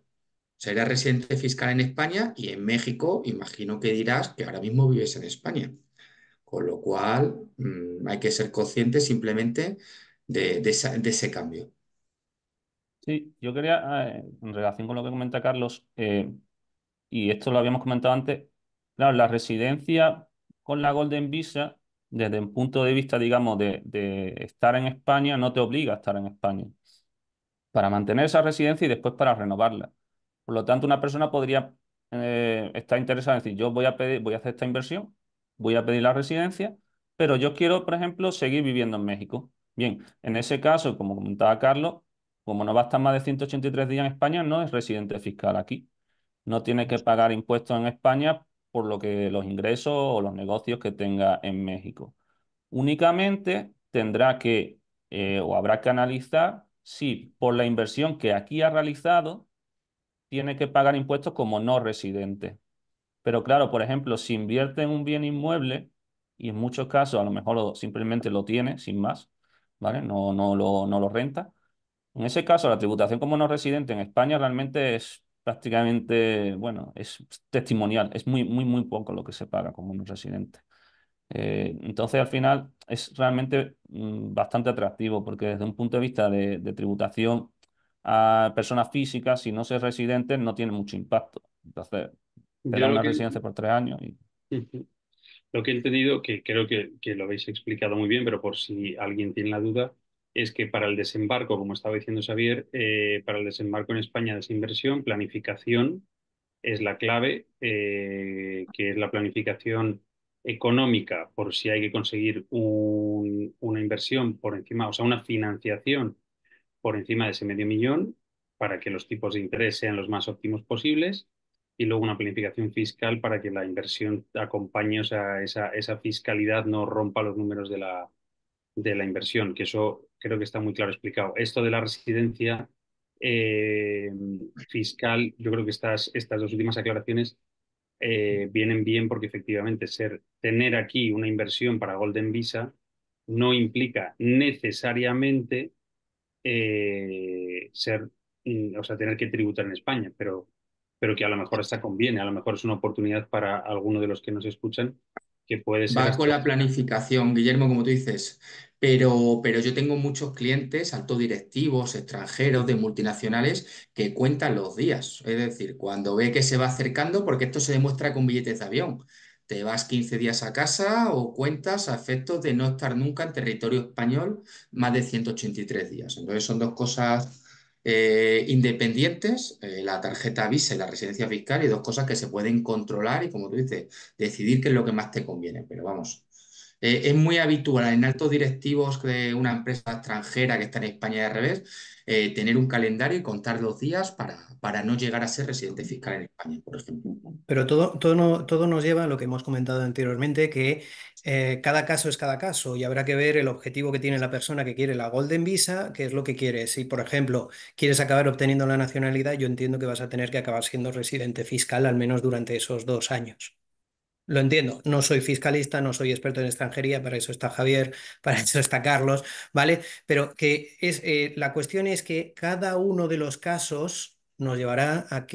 sea, eres residente fiscal en España y en México, imagino que dirás que ahora mismo vives en España. Con lo cual, hay que ser consciente simplemente de ese cambio. Sí, yo quería, en relación con lo que comenta Carlos, y esto lo habíamos comentado antes, claro, la residencia con la Golden Visa, desde un punto de vista, digamos, de estar en España, no te obliga a estar en España para mantener esa residencia y después para renovarla. Por lo tanto, una persona podría estar interesada en decir, yo voy a hacer esta inversión, voy a pedir la residencia, pero yo quiero, por ejemplo, seguir viviendo en México. Bien, en ese caso, como comentaba Carlos, como no va a estar más de 183 días en España, no es residente fiscal aquí. No tiene que pagar impuestos en España por lo que los ingresos o los negocios que tenga en México. Únicamente tendrá que o habrá que analizar si por la inversión que aquí ha realizado tiene que pagar impuestos como no residente. Pero claro, por ejemplo, si invierte en un bien inmueble y en muchos casos a lo mejor simplemente lo tiene sin más, ¿vale? No lo renta. En ese caso, la tributación como no residente en España realmente es prácticamente, bueno, es testimonial, es muy poco lo que se paga como no residente. Entonces, al final, es realmente bastante atractivo porque desde un punto de vista de tributación a personas físicas, si no se es residente, no tiene mucho impacto. Entonces, te da Yo lo una que, residencia por 3 años y Ujú. Lo que he entendido, que creo que lo habéis explicado muy bien, pero por si alguien tiene la duda, es que para el desembarco, como estaba diciendo Xavier, para el desembarco en España de esa inversión, planificación es la clave, que es la planificación económica por si hay que conseguir una inversión por encima, o sea, una financiación por encima de ese medio millón para que los tipos de interés sean los más óptimos posibles y luego una planificación fiscal para que la inversión acompañe, o sea, esa fiscalidad no rompa los números de la inversión, que eso creo que está muy claro explicado. Esto de la residencia fiscal, yo creo que estas dos últimas aclaraciones vienen bien porque efectivamente tener aquí una inversión para Golden Visa no implica necesariamente o sea, tener que tributar en España, pero que a lo mejor hasta conviene, a lo mejor es una oportunidad para alguno de los que nos escuchan que puede ser Va con hasta... la planificación, Guillermo, como tú dices, pero yo tengo muchos clientes, altos directivos, extranjeros, de multinacionales, que cuentan los días. Es decir, cuando ve que se va acercando, porque esto se demuestra con billetes de avión. Te vas 15 días a casa o cuentas a efectos de no estar nunca en territorio español más de 183 días. Entonces son dos cosas independientes, la tarjeta Visa y la residencia fiscal, y dos cosas que se pueden controlar y, como tú dices, decidir qué es lo que más te conviene. Pero vamos, es muy habitual en altos directivos de una empresa extranjera que está en España y al revés, tener un calendario y contar los días para no llegar a ser residente fiscal en España, por ejemplo. Pero todo nos lleva a lo que hemos comentado anteriormente, que cada caso es cada caso y habrá que ver el objetivo que tiene la persona que quiere la Golden Visa, qué es lo que quiere. Si, por ejemplo, quieres acabar obteniendo la nacionalidad, yo entiendo que vas a tener que acabar siendo residente fiscal al menos durante esos 2 años. Lo entiendo, no soy fiscalista, no soy experto en extranjería, para eso está Javier, para eso está Carlos, ¿vale? Pero la cuestión es que cada uno de los casos nos llevará a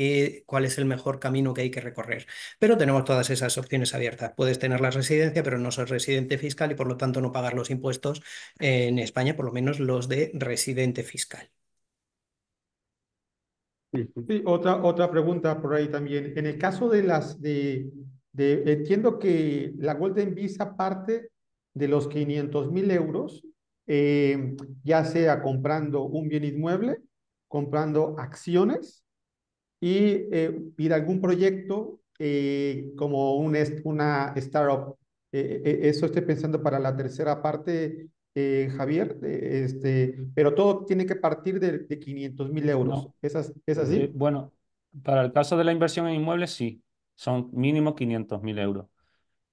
cuál es el mejor camino que hay que recorrer. Pero tenemos todas esas opciones abiertas. Puedes tener la residencia, pero no ser residente fiscal y por lo tanto no pagar los impuestos en España, por lo menos los de residente fiscal. Sí, otra pregunta por ahí también. En el caso de entiendo que la Golden Visa parte de los 500.000 euros, ya sea comprando un bien inmueble, comprando acciones y de algún proyecto como una startup. Eso estoy pensando para la tercera parte, Javier, pero todo tiene que partir de 500.000 euros. No. ¿Es así? Bueno, para el caso de la inversión en inmuebles, sí, son mínimo 500.000 euros.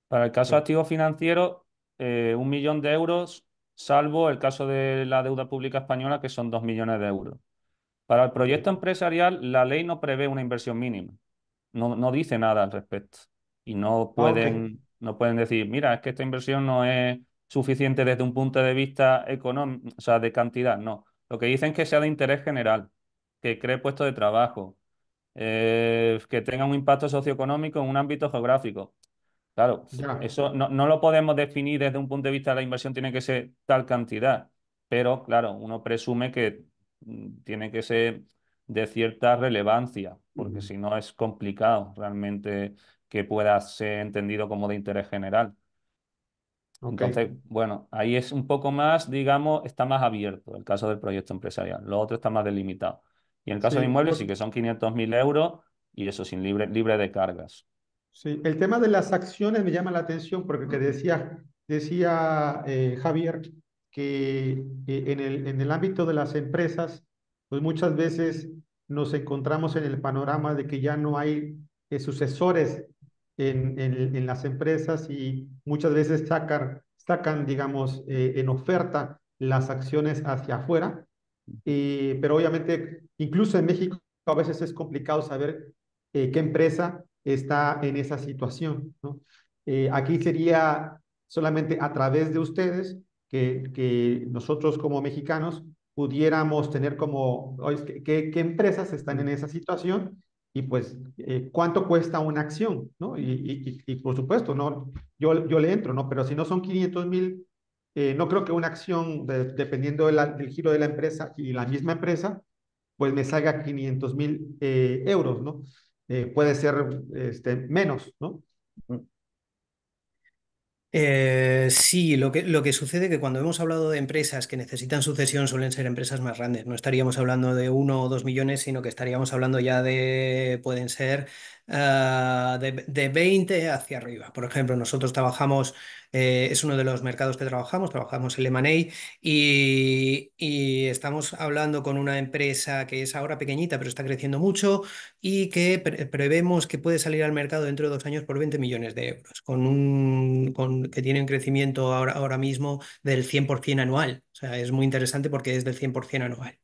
Para el caso de activos financieros, 1 millón de euros, salvo el caso de la deuda pública española, que son 2 millones de euros. Para el Ok, proyecto empresarial, la ley no prevé una inversión mínima. No dice nada al respecto. Y ok, no pueden decir, mira, es que esta inversión no es suficiente desde un punto de vista económico, o sea, de cantidad. No. Lo que dicen es que sea de interés general, que cree puestos de trabajo, que tenga un impacto socioeconómico en un ámbito geográfico. Claro, ya. eso no lo podemos definir desde un punto de vista de la inversión, tiene que ser tal cantidad, pero claro, uno presume que tiene que ser de cierta relevancia, porque Ujú. si no es complicado realmente que pueda ser entendido como de interés general. Ok, Entonces, bueno, ahí es un poco más, digamos, está más abierto el caso del proyecto empresarial, lo otro está más delimitado. Y en el caso de sí. inmuebles sí que son 500.000 euros y eso sin libre de cargas. Sí, el tema de las acciones me llama la atención porque decía Javier que en el ámbito de las empresas, pues muchas veces nos encontramos en el panorama de que ya no hay sucesores en las empresas y muchas veces sacan, digamos, en oferta las acciones hacia afuera, pero obviamente, incluso en México, a veces es complicado saber qué empresa está en esa situación, ¿no? Aquí sería solamente a través de ustedes que nosotros como mexicanos pudiéramos tener como, oye, ¿qué empresas están en esa situación? Y pues, ¿cuánto cuesta una acción? ¿No? Y por supuesto, ¿no? Yo le entro, ¿no? Pero si no son 500.000, no creo que una acción, dependiendo del giro de la empresa y la misma empresa, pues me salga 500.000 euros, ¿no? Puede ser menos, ¿no? Sí, lo que sucede es que cuando hemos hablado de empresas que necesitan sucesión suelen ser empresas más grandes. No estaríamos hablando de 1 o 2 millones, sino que estaríamos hablando ya pueden ser de 20 hacia arriba. Por ejemplo, nosotros trabajamos, es uno de los mercados que trabajamos el M&A y estamos hablando con una empresa que es ahora pequeñita, pero está creciendo mucho y que prevemos que puede salir al mercado dentro de 2 años por 20 millones de euros, que tiene un crecimiento ahora mismo del 100% anual. O sea, es muy interesante porque es del 100% anual.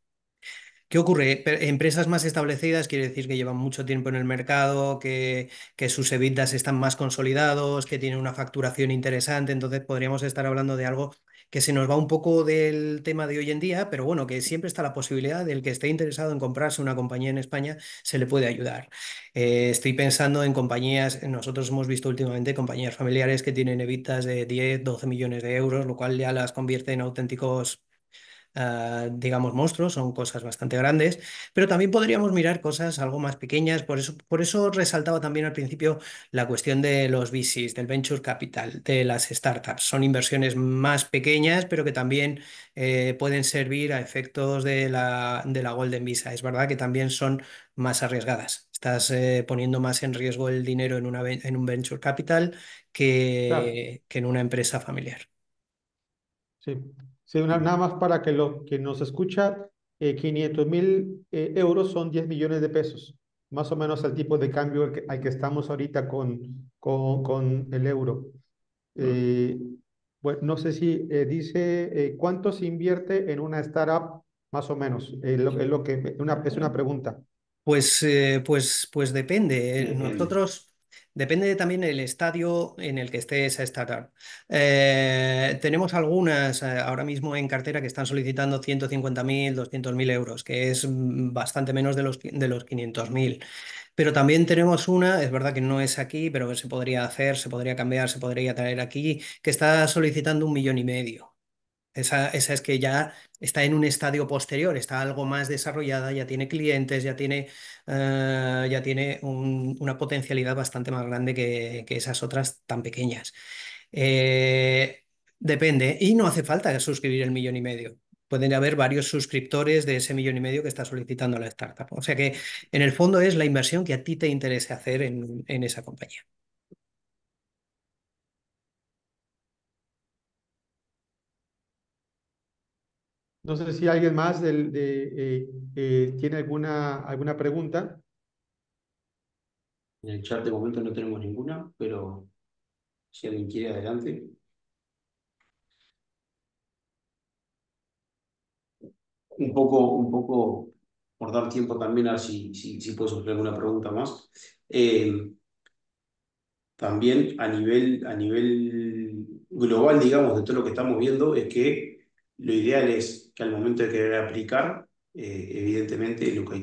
¿Qué ocurre? Empresas más establecidas quiere decir que llevan mucho tiempo en el mercado, que sus EBITDAs están más consolidados, que tienen una facturación interesante, entonces podríamos estar hablando de algo que se nos va un poco del tema de hoy en día, pero bueno, que siempre está la posibilidad del que esté interesado en comprarse una compañía en España, se le puede ayudar. Estoy pensando en compañías, nosotros hemos visto últimamente compañías familiares que tienen EBITDAs de 10, 12 millones de euros, lo cual ya las convierte en auténticos digamos, monstruos, son cosas bastante grandes, pero también podríamos mirar cosas algo más pequeñas. Por eso resaltaba también al principio la cuestión de los VCs, del venture capital, de las startups. Son inversiones más pequeñas, pero que también pueden servir a efectos de la Golden Visa. Es verdad que también son más arriesgadas. Estás poniendo más en riesgo el dinero en, en un venture capital Claro, que en una empresa familiar. sí. Sí, nada más para que lo que nos escucha, 500.000 euros son 10 millones de pesos, más o menos el tipo de cambio al que estamos ahorita con el euro. ¿Mm? Eh, bueno, no sé si dice cuánto se invierte en una startup, más o menos. Es lo que es una pregunta. Pues depende. Depende. Nosotros depende también del estadio en el que esté esa startup. Tenemos algunas ahora mismo en cartera que están solicitando 150.000, 200.000 euros, que es bastante menos de los 500.000. Pero también tenemos una, es verdad que no es aquí, pero que se podría hacer, se podría cambiar, se podría traer aquí, que está solicitando 1,5 millones. Esa es que ya está en un estadio posterior, está algo más desarrollada, ya tiene clientes, ya tiene una potencialidad bastante más grande que esas otras tan pequeñas. Eh, Depende, y no hace falta suscribir el 1,5 millones. Pueden haber varios suscriptores de ese 1,5 millones que está solicitando la startup. O sea que en el fondo es la inversión que a ti te interese hacer en esa compañía. No sé si alguien más tiene alguna pregunta. En el chat de momento no tenemos ninguna, pero si alguien quiere, adelante. Un poco por dar tiempo también a ver si puedo surgir alguna pregunta más. Eh, También a nivel global, digamos, de todo lo que estamos viendo, es que lo ideal es que al momento de querer aplicar, evidentemente lo que hay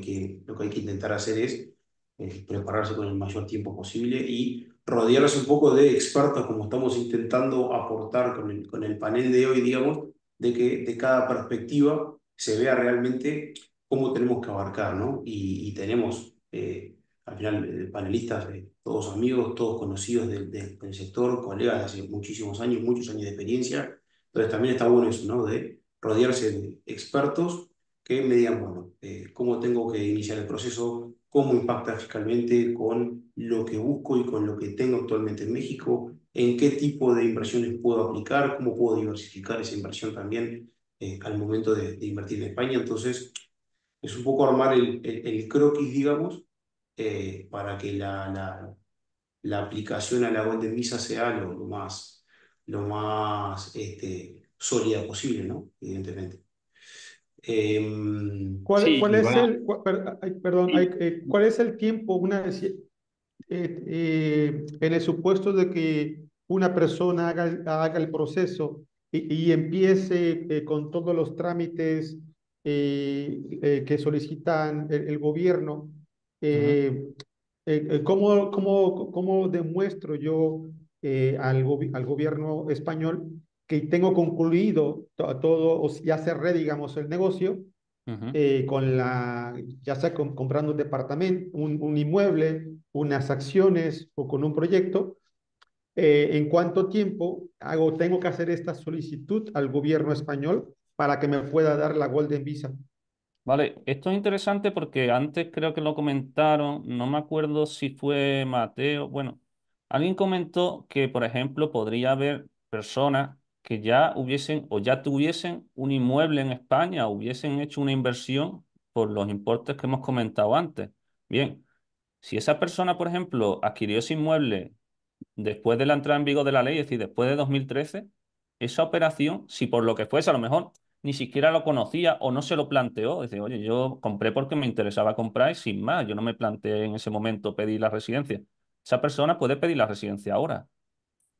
que intentar hacer es prepararse con el mayor tiempo posible y rodearse un poco de expertos, como estamos intentando aportar con el panel de hoy, digamos, de que de cada perspectiva se vea realmente cómo tenemos que abarcar, ¿no? Y tenemos... al final, panelistas, todos amigos, todos conocidos del sector, colegas de hace muchísimos años, muchos años de experiencia. Entonces también está bueno eso, ¿no? De rodearse de expertos que me digan, bueno, cómo tengo que iniciar el proceso, cómo impacta fiscalmente con lo que busco y con lo que tengo actualmente en México, en qué tipo de inversiones puedo aplicar, cómo puedo diversificar esa inversión también al momento de invertir en España. Entonces, es un poco armar el croquis, digamos, para que la aplicación a la Golden Visa sea lo más sólida posible, ¿no? Evidentemente. Sí, ¿Cuál es iba. perdón, Sí. cuál es el tiempo en el supuesto de que una persona haga el proceso y empiece con todos los trámites que solicitan el gobierno? Ujú, eh, ¿Cómo demuestro yo al gobierno español que tengo concluido todo, o ya cerré, digamos, el negocio ujú. ya sea comprando un departamento, un inmueble, unas acciones o con un proyecto? ¿En cuánto tiempo tengo que hacer esta solicitud al gobierno español para que me pueda dar la Golden Visa? Vale, esto es interesante porque antes creo que lo comentaron, no me acuerdo si fue Mateo, bueno, alguien comentó que, por ejemplo, podría haber personas que ya hubiesen o ya tuviesen un inmueble en España o hubiesen hecho una inversión por los importes que hemos comentado antes. Bien, si esa persona, por ejemplo, adquirió ese inmueble después de la entrada en vigor de la ley, es decir, después de 2013, esa operación, si por lo que fuese, a lo mejor ni siquiera lo conocía o no se lo planteó. Dice, oye, yo compré porque me interesaba comprar y sin más, yo no me planteé en ese momento pedir la residencia. Esa persona puede pedir la residencia ahora.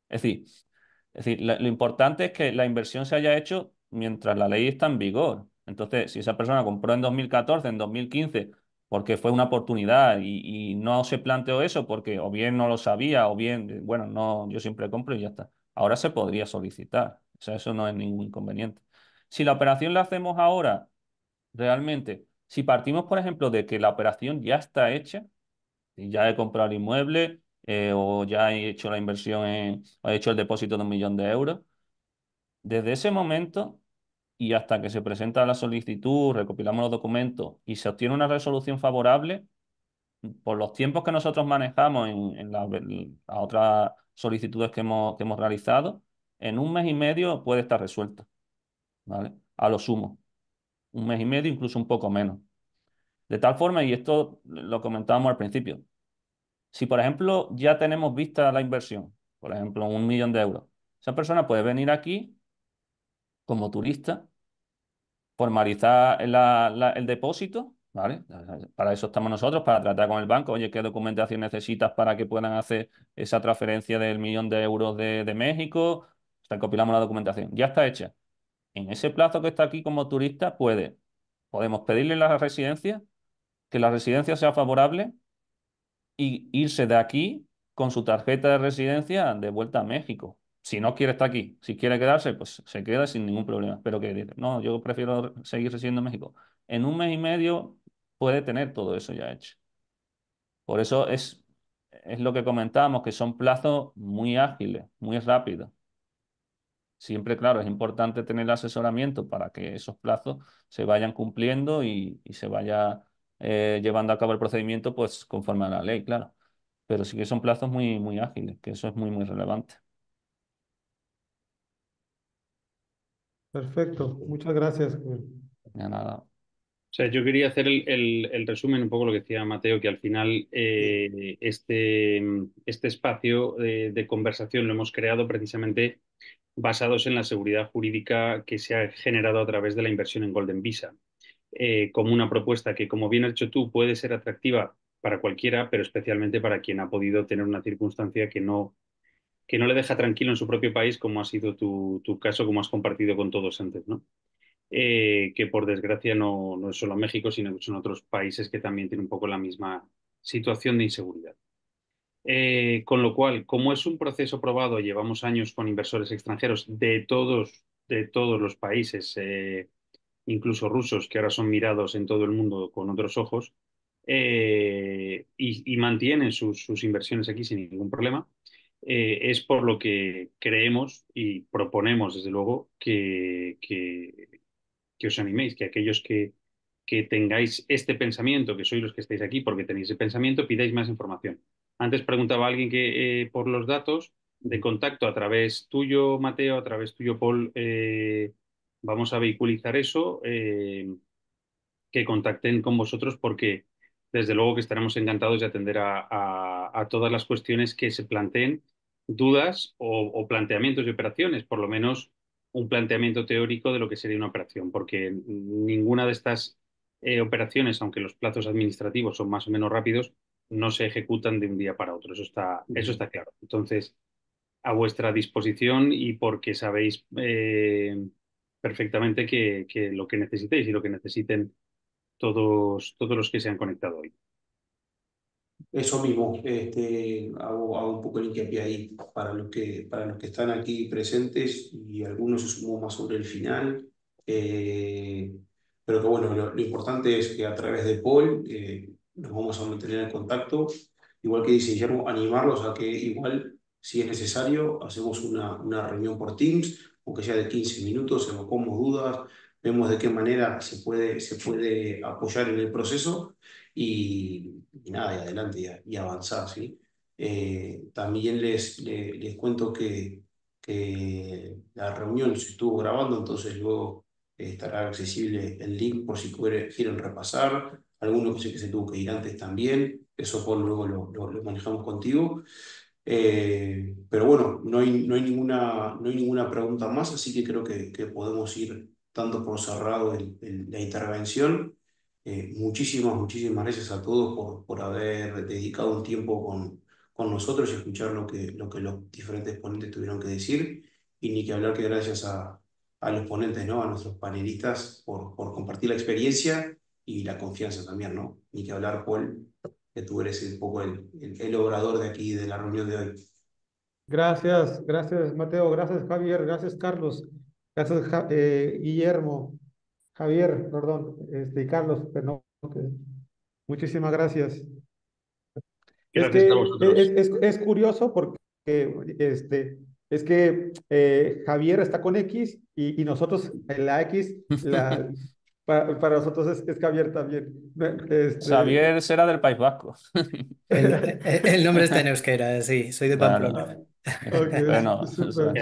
Es decir, lo importante es que la inversión se haya hecho mientras la ley está en vigor. Entonces, si esa persona compró en 2014, en 2015, porque fue una oportunidad y no se planteó eso porque o bien no lo sabía o bien, bueno, no, yo siempre compro y ya está. Ahora se podría solicitar. O sea, eso no es ningún inconveniente. Si la operación la hacemos ahora, realmente, si partimos, por ejemplo, de que la operación ya está hecha, y ya he comprado el inmueble o ya he hecho la inversión o he hecho el depósito de 1 millón de euros. Desde ese momento y hasta que se presenta la solicitud, recopilamos los documentos y se obtiene una resolución favorable, por los tiempos que nosotros manejamos en las otras solicitudes que hemos realizado, en 1 mes y medio puede estar resuelto, ¿vale? A lo sumo. 1 mes y medio, incluso un poco menos. De tal forma, y esto lo comentábamos al principio, si, por ejemplo, ya tenemos vista la inversión, por ejemplo, 1 millón de euros, esa persona puede venir aquí como turista, formalizar el depósito, ¿vale? Para eso estamos nosotros, para tratar con el banco, oye, ¿qué documentación necesitas para que puedan hacer esa transferencia del 1 millón de euros de México? Recopilamos la documentación. Ya está hecha. En ese plazo que está aquí como turista, podemos pedirle la residencia, que la residencia sea favorable y irse de aquí con su tarjeta de residencia de vuelta a México. Si no quiere estar aquí, si quiere quedarse, pues se queda sin ningún problema. Pero que dice, no, yo prefiero seguir residiendo en México. En 1 mes y medio puede tener todo eso ya hecho. Por eso es lo que comentábamos, que son plazos muy ágiles, muy rápidos. Siempre, claro, es importante tener el asesoramiento para que esos plazos se vayan cumpliendo y se vaya llevando a cabo el procedimiento pues conforme a la ley, claro. Pero sí que son plazos muy, muy ágiles, que eso es muy, muy relevante. Perfecto, muchas gracias. Ya nada. O sea, yo quería hacer el resumen, un poco lo que decía Mateo, que al final este espacio de conversación lo hemos creado precisamente basados en la seguridad jurídica que se ha generado a través de la inversión en Golden Visa, como una propuesta que, como bien has dicho tú, puede ser atractiva para cualquiera, pero especialmente para quien ha podido tener una circunstancia que no le deja tranquilo en su propio país, como ha sido tu caso, como has compartido con todos antes, ¿no? Que por desgracia no es solo México, sino que son otros países que también tienen un poco la misma situación de inseguridad. Con lo cual, como es un proceso probado, llevamos años con inversores extranjeros de todos los países, incluso rusos, que ahora son mirados en todo el mundo con otros ojos, y mantienen sus inversiones aquí sin ningún problema. Es por lo que creemos y proponemos, desde luego, que os animéis, que aquellos que tengáis este pensamiento, que sois los que estáis aquí porque tenéis ese pensamiento, pidáis más información. Antes preguntaba a alguien que por los datos de contacto a través tuyo, Mateo, a través tuyo, Paul, vamos a vehiculizar eso, que contacten con vosotros porque desde luego que estaremos encantados de atender a todas las cuestiones que se planteen, dudas o planteamientos de operaciones, por lo menos un planteamiento teórico de lo que sería una operación, porque ninguna de estas operaciones, aunque los plazos administrativos son más o menos rápidos, no se ejecutan de un día para otro. Eso está claro. Entonces, a vuestra disposición y porque sabéis perfectamente que lo que necesitéis y lo que necesiten todos los que se han conectado hoy. Eso mismo, hago un poco el hincapié ahí para los que están aquí presentes y algunos se sumó más sobre el final. eh, pero que bueno, lo importante es que a través de Paul nos vamos a mantener en contacto. Igual que dice Guillermo, animarlos a que igual, si es necesario, hacemos una reunión por Teams, aunque sea de 15 minutos, evocamos dudas, vemos de qué manera se puede apoyar en el proceso y nada, y adelante y avanzar, ¿sí? También les cuento que la reunión se estuvo grabando, entonces luego estará accesible el link por si quieren repasar. Alguno que sé que se tuvo que ir antes también, eso Paul, luego lo manejamos contigo. Pero bueno, no hay ninguna pregunta más, así que creo que podemos ir dando por cerrado la intervención. Muchísimas gracias a todos por haber dedicado un tiempo con nosotros y escuchar lo que los diferentes ponentes tuvieron que decir. Y ni que hablar que gracias a los ponentes, ¿no? A nuestros panelistas por compartir la experiencia y la confianza también, ¿no? Ni que hablar, Paul, que tú eres un poco el obrador de aquí, de la reunión de hoy. Gracias Mateo, gracias Javier, gracias Carlos, gracias Guillermo, Javier, perdón, y Carlos, perdón, muchísimas gracias. Es Gracias a que vosotros. es curioso porque es que Javier está con X y nosotros en la X, para nosotros es Javier también. Xavier será del País Vasco. El nombre está en euskera, sí, soy de Pamplona. Bueno, Ok, bueno, súper. Y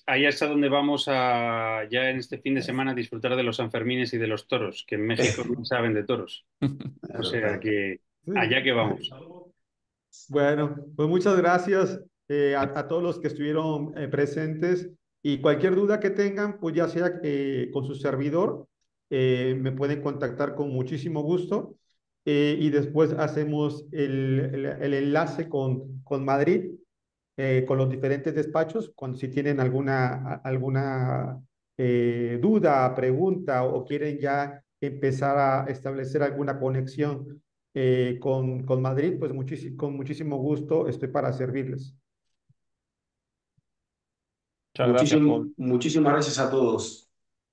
ahí es a donde vamos a, ya en este fin de semana, disfrutar de los Sanfermines y de los toros, que en México no saben de toros. O sea que allá que vamos. Bueno, pues muchas gracias a todos los que estuvieron presentes y cualquier duda que tengan, pues ya sea con su servidor, me pueden contactar con muchísimo gusto y después hacemos el enlace con Madrid, con los diferentes despachos, si tienen alguna duda, pregunta o quieren ya empezar a establecer alguna conexión con Madrid, pues con muchísimo gusto estoy para servirles. muchas gracias, Paul. Muchísimas gracias a todos.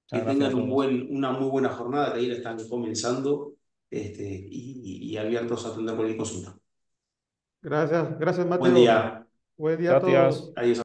Que Muchas gracias a tengan todos. una muy buena jornada, que ahí la están comenzando, y abiertos a atender cualquier consulta. Gracias Buen Mateo. día. Buen día a Gracias. todos. Adiós.